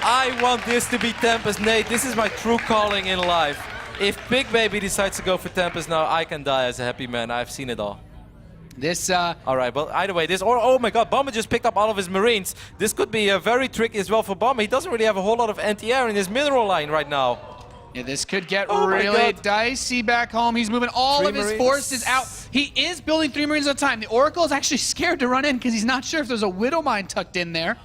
I want this to be Tempest. Nate, this is my true calling in life. If Pigbaby decides to go for Tempest now, I can die as a happy man. I've seen it all. This, Alright, but either way, oh my God, Bomber just picked up all of his Marines. This could be very tricky as well for Bomber. He doesn't really have a whole lot of anti-air in his mineral line right now. Yeah, this could get really dicey back home. He's moving all of his forces out. He is building 3 Marines at a time. The Oracle is actually scared to run in because he's not sure if there's a Widow Mine tucked in there.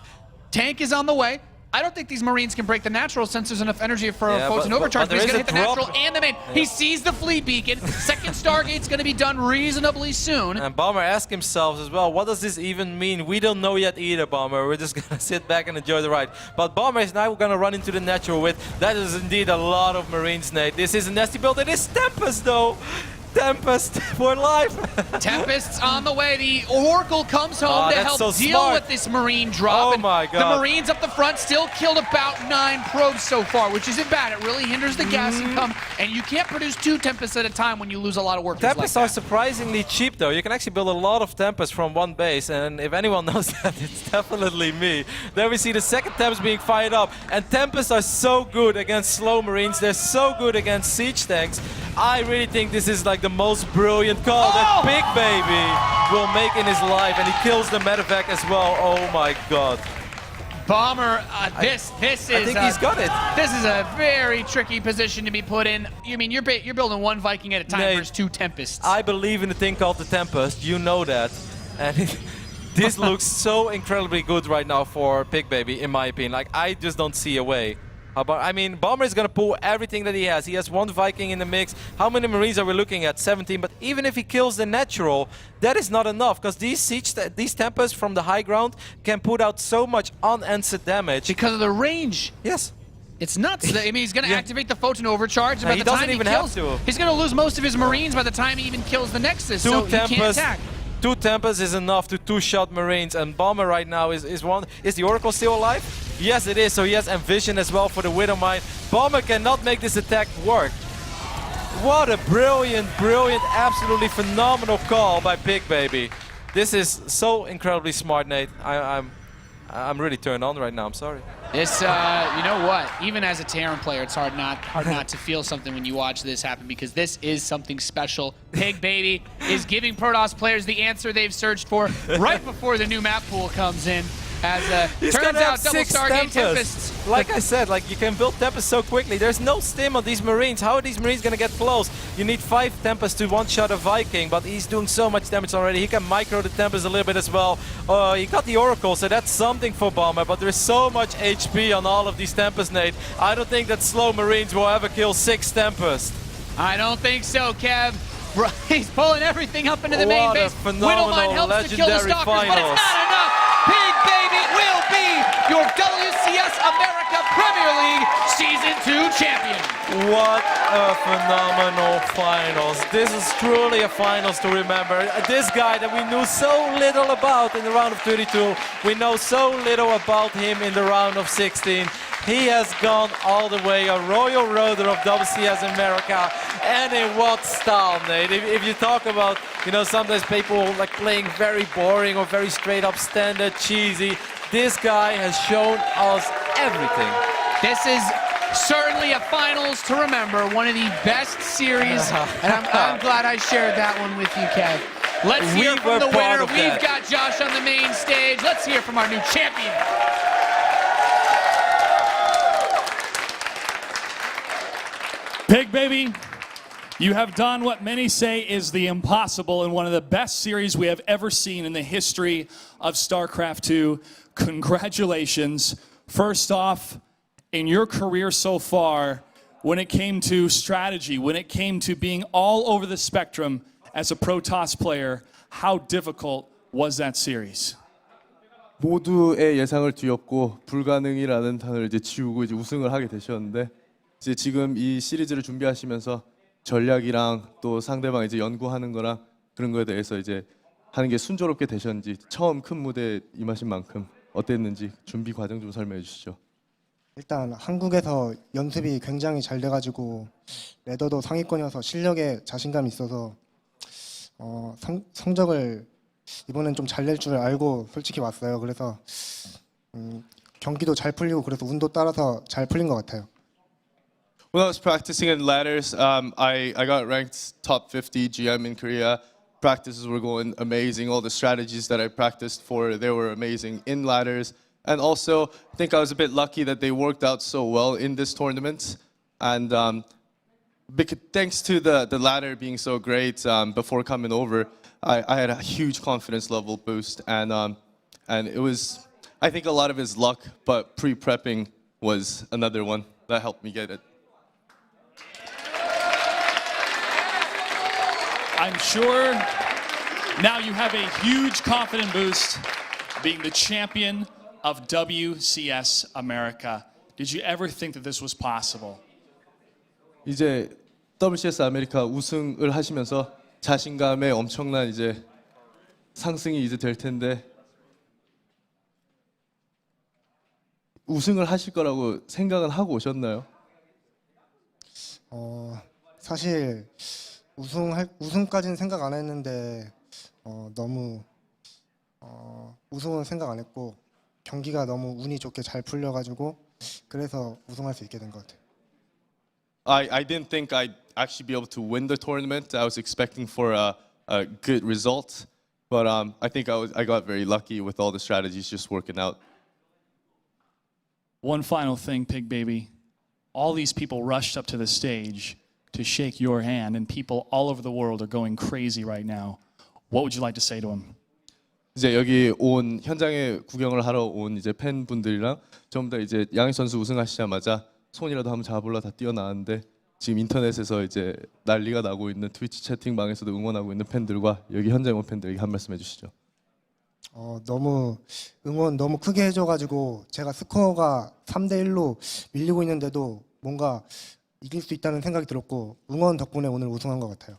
Tank is on the way. I don't think these Marines can break the natural since there's enough energy for a Photon Overcharge, but he's going to hit the natural and the main. Yeah. He sees the Fleet Beacon. Second Stargate's going to be done reasonably soon. And Bomber asked himself as well, what does this even mean? We don't know yet either, Bomber. We're just going to sit back and enjoy the ride. But Bomber is now going to run into the natural width. That is indeed a lot of Marines, Nate. This is a nasty build. It is Tempest, though. Tempest for life. Tempest's on the way. The Oracle comes home to help deal with this Marine drop. Oh my God. The Marines up the front still killed about 9 probes so far, which isn't bad. It really hinders the gas income, and you can't produce 2 Tempests at a time when you lose a lot of workers. Tempests are surprisingly cheap, though. You can actually build a lot of Tempests from one base, and if anyone knows that, it's definitely me. Then we see the second Tempest being fired up, and Tempests are so good against slow Marines. They're so good against siege tanks. I really think this is like the most brilliant call that Pigbaby will make in his life, and he kills the medevac as well. Oh my God. Bomber, this is. I think he's got it. This is a very tricky position to be put in. You mean you're building 1 Viking at a time versus 2 Tempests? I believe in the thing called the Tempest. You know that, and this looks so incredibly good right now for Pigbaby, in my opinion. Like, I just don't see a way. I mean, Bomber is going to pull everything that he has. He has 1 Viking in the mix. How many Marines are we looking at? 17. But even if he kills the natural, that is not enough. Because these Tempests from the high ground can put out so much unanswered damage. Because of the range. Yes. It's nuts. I mean, he's going to activate the Photon Overcharge. And by he the time doesn't even kills, have to. He's going to lose most of his Marines by the time he even kills the Nexus. 2 so Tempests. He can't attack. 2 Tempests is enough to 2-shot Marines, and Bomber right now is one. Is the Oracle still alive? Yes, it is. So he has Envision as well for the Widow Mine. Bomber cannot make this attack work. What a brilliant, absolutely phenomenal call by Pigbaby. This is so incredibly smart, Nate. I'm really turned on right now. I'm sorry. This, you know what? Even as a Terran player, it's hard not to feel something when you watch this happen because this is something special. Pigbaby is giving Protoss players the answer they've searched for right before the new map pool comes in. As turns out, double Stargate Tempests. Like I said, like you can build Tempests so quickly. There's no stim on these Marines. How are these Marines gonna get close? You need 5 Tempests to one-shot a Viking, but he's doing so much damage already. He can micro the Tempest a little bit as well. He got the Oracle, so that's something for Bomber, but there's so much HP on all of these Tempests, Nate. I don't think that slow Marines will ever kill 6 Tempests. I don't think so, Kev. He's pulling everything up into the main What a base. phenomenal, Widowmine helps to kill the legendary Stalkers, but it's finals. not enough. Pigbaby will be your WCS America Premier League Season 2 champion. What a phenomenal finals. This is truly a finals to remember. This guy that we knew so little about in the round of 32, we know so little about him in the round of 16. He has gone all the way, a royal roader of WCS America, and in what style, Nate? If you talk about, you know, sometimes people like playing very boring or very straight up standard, cheesy, this guy has shown us everything. This is certainly a finals to remember, one of the best series, and I'm glad I shared that one with you, Kev. Let's hear from the winner. We've got Josh on the main stage. Let's hear from our new champion. Pigbaby, you have done what many say is the impossible in one of the best series we have ever seen in the history of StarCraft 2. Congratulations. First off, in your career so far, when it came to strategy, when it came to being all over the spectrum as a Protoss player, how difficult was that series? 모두의 예상을 뒤엎고 불가능이라는 단어를 이제 지우고 이제 우승을 하게 되셨는데 이제 지금 이 시리즈를 준비하시면서 전략이랑 또 상대방 이제 연구하는 거랑 그런 거에 대해서 이제 하는 게 순조롭게 되셨는지 처음 큰 무대에 임하신 만큼 어땠는지 준비 과정 좀 설명해 주시죠. 일단 한국에서 연습이 굉장히 잘 돼가지고 레더도 상위권이어서 실력에 자신감이 있어서 성적을 이번엔 좀 잘 낼 줄 알고 솔직히 왔어요. 그래서 경기도 잘 풀리고 그래서 운도 따라서 잘 풀린 것 같아요. When I was practicing in ladders, I got ranked top 50 GM in Korea. Practices were going amazing. All the strategies that I practiced for, they were amazing in ladders. And also, I think I was a bit lucky that they worked out so well in this tournament. And thanks to the ladder being so great before coming over, I had a huge confidence level boost. And it was, I think, a lot of his luck, but pre-prepping was another one that helped me get it. I'm sure now you have a huge confidence boost being the champion of WCS America. Did you ever think that this was possible? 이제 WCS 아메리카 우승을 하시면서 자신감에 엄청난 이제 상승이 이제 될 텐데 우승을 하실 거라고 생각은 하고 오셨나요? 사실 우승까지는 생각 안 했는데 너무 우승은 생각 안 했고 경기가 너무 운이 좋게 잘 풀려가지고 그래서 우승할 수 있게 된 것 같아요. I didn't think I'd actually be able to win the tournament. I was expecting for a good result, but I think I got very lucky with all the strategies just working out. One final thing, Pigbaby. All these people rushed up to the stage to shake your hand, and people all over the world are going crazy right now. What would you like to say to them? 이제 여기 온 현장에 구경을 하러 온 이제 팬분들이랑 전부 다 이제 양희 선수 우승하시자마자 손이라도 한번 잡으러 다 뛰어나왔는데 지금 인터넷에서 이제 난리가 나고 있는 트위치 채팅방에서도 응원하고 있는 팬들과 여기 현장 온 팬들에게 한 말씀 해주시죠. 너무 응원 너무 크게 해줘가지고 제가 스코어가 3대1로 밀리고 있는데도 뭔가 이길 수 있다는 생각이 들었고 응원 덕분에 오늘 우승한 것 같아요.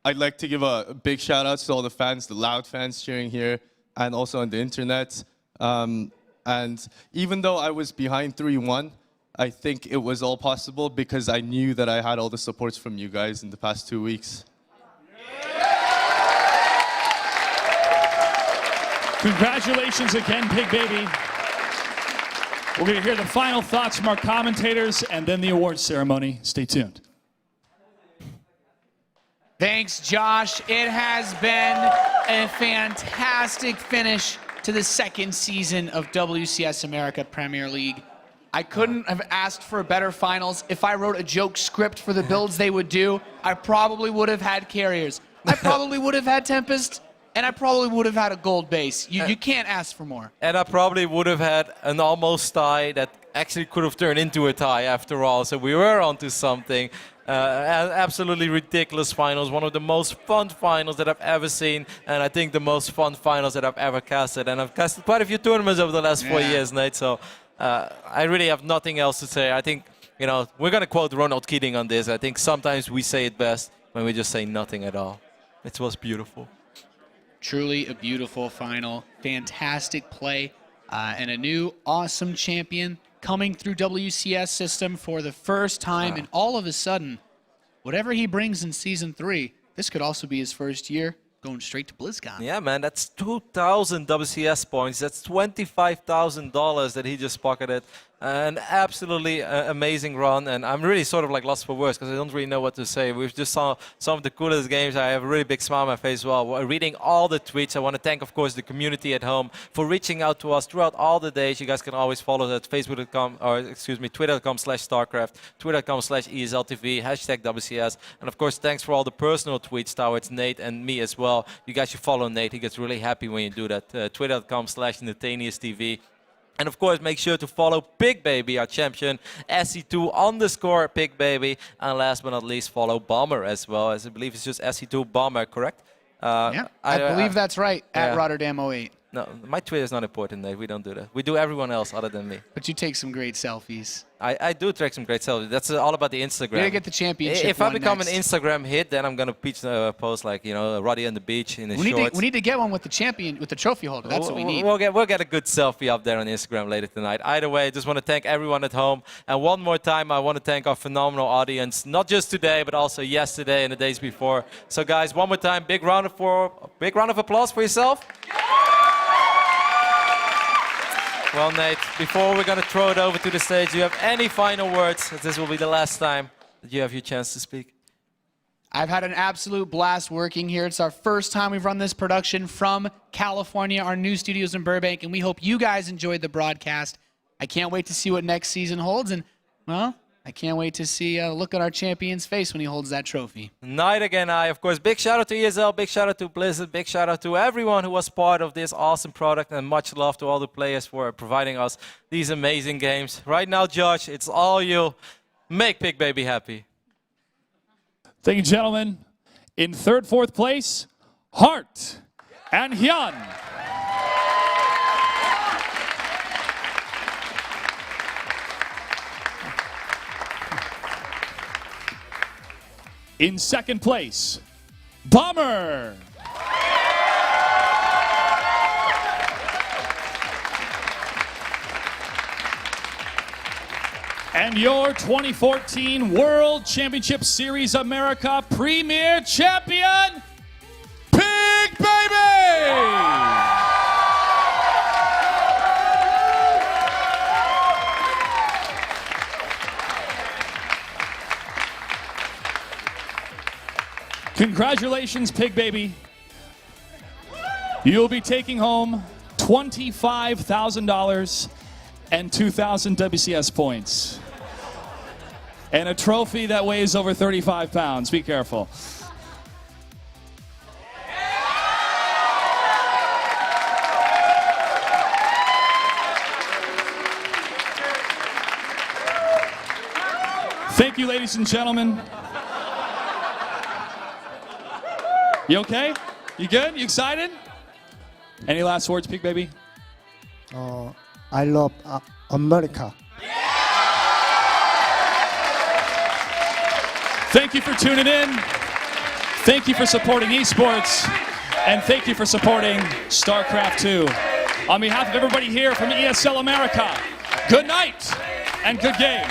I'd like to give a big shout out to all the fans, the loud fans cheering here, and also on the internet. And even though I was behind 3-1, I think it was all possible because I knew that I had all the supports from you guys in the past 2 weeks. Congratulations again, Pigbaby. We're going to hear the final thoughts from our commentators and then the awards ceremony. Stay tuned. Thanks, Josh. It has been a fantastic finish to the second season of WCS America Premier League. I couldn't have asked for better finals. If I wrote a joke script for the builds they would do, I probably would have had carriers. I probably would have had Tempest, and I probably would have had a gold base. You can't ask for more. And I probably would have had an almost tie that actually could have turned into a tie after all. So we were onto something. Absolutely ridiculous finals. One of the most fun finals that I've ever seen. And I think the most fun finals that I've ever casted. And I've casted quite a few tournaments over the last 4 years, Nate. So I really have nothing else to say. I think, you know, we're going to quote Ronald Keating on this. I think sometimes we say it best when we just say nothing at all. It was beautiful. Truly a beautiful final. Fantastic play. And a new awesome champion coming through WCS system for the first time. And all of a sudden, whatever he brings in Season 3, this could also be his first year going straight to BlizzCon. Yeah, man, that's 2,000 WCS points. That's $25,000 that he just pocketed. An absolutely amazing run, and I'm really sort of like lost for words because I don't really know what to say. We've just saw some of the coolest games. I have a really big smile on my face as well. Reading all the tweets, I want to thank, of course, the community at home for reaching out to us throughout all the days. You guys can always follow us at Facebook.com, or excuse me, Twitter.com/StarCraft, Twitter.com/ESLTV, #WCS, and of course, thanks for all the personal tweets towards Nate and me as well. You guys should follow Nate. He gets really happy when you do that. Twitter.com/NathaniusTV. And of course, make sure to follow Pigbaby, our champion, SE2_Pigbaby. And last but not least, follow Bomber as well, as I believe it's just SE2 Bomber, correct? Yeah, I believe that's right, at Rotterdam 08. No, my Twitter is not important, Nate. We don't do that. We do everyone else other than me. But you take some great selfies. I do take some great selfies. That's all about the Instagram. You're going to get the championship If I one become next. an Instagram hit, then I'm going to post like, you know, Roddy on the beach in his shorts. We need to get one with the champion, with the trophy holder. That's what we need. We'll get a good selfie up there on Instagram later tonight. Either way, I just want to thank everyone at home. And one more time, I want to thank our phenomenal audience, not just today, but also yesterday and the days before. So guys, one more time, big round of applause for yourself. Well, Nate, before we're going to throw it over to the stage, do you have any final words? This will be the last time that you have your chance to speak. I've had an absolute blast working here. It's our first time we've run this production from California, our new studios in Burbank, and we hope you guys enjoyed the broadcast. I can't wait to see what next season holds, and, well, I can't wait to see a look at our champion's face when he holds that trophy. Night again, of course, big shout out to ESL, big shout out to Blizzard, big shout out to everyone who was part of this awesome product, and much love to all the players for providing us these amazing games. Right now, Josh, it's all you. Make Pigbaby happy. Thank you, gentlemen. In third, fourth place, Hart and Hyun. In second place, Bomber. And your 2014 World Championship Series America Premier Champion, Pigbaby! Congratulations, Pigbaby. You'll be taking home $25,000 and 2,000 WCS points. And a trophy that weighs over 35 pounds. Be careful. Thank you, ladies and gentlemen. You okay? You good? You excited? Any last words, Pigbaby? I love America. Thank you for tuning in. Thank you for supporting esports. And thank you for supporting StarCraft 2. On behalf of everybody here from ESL America, good night and good game.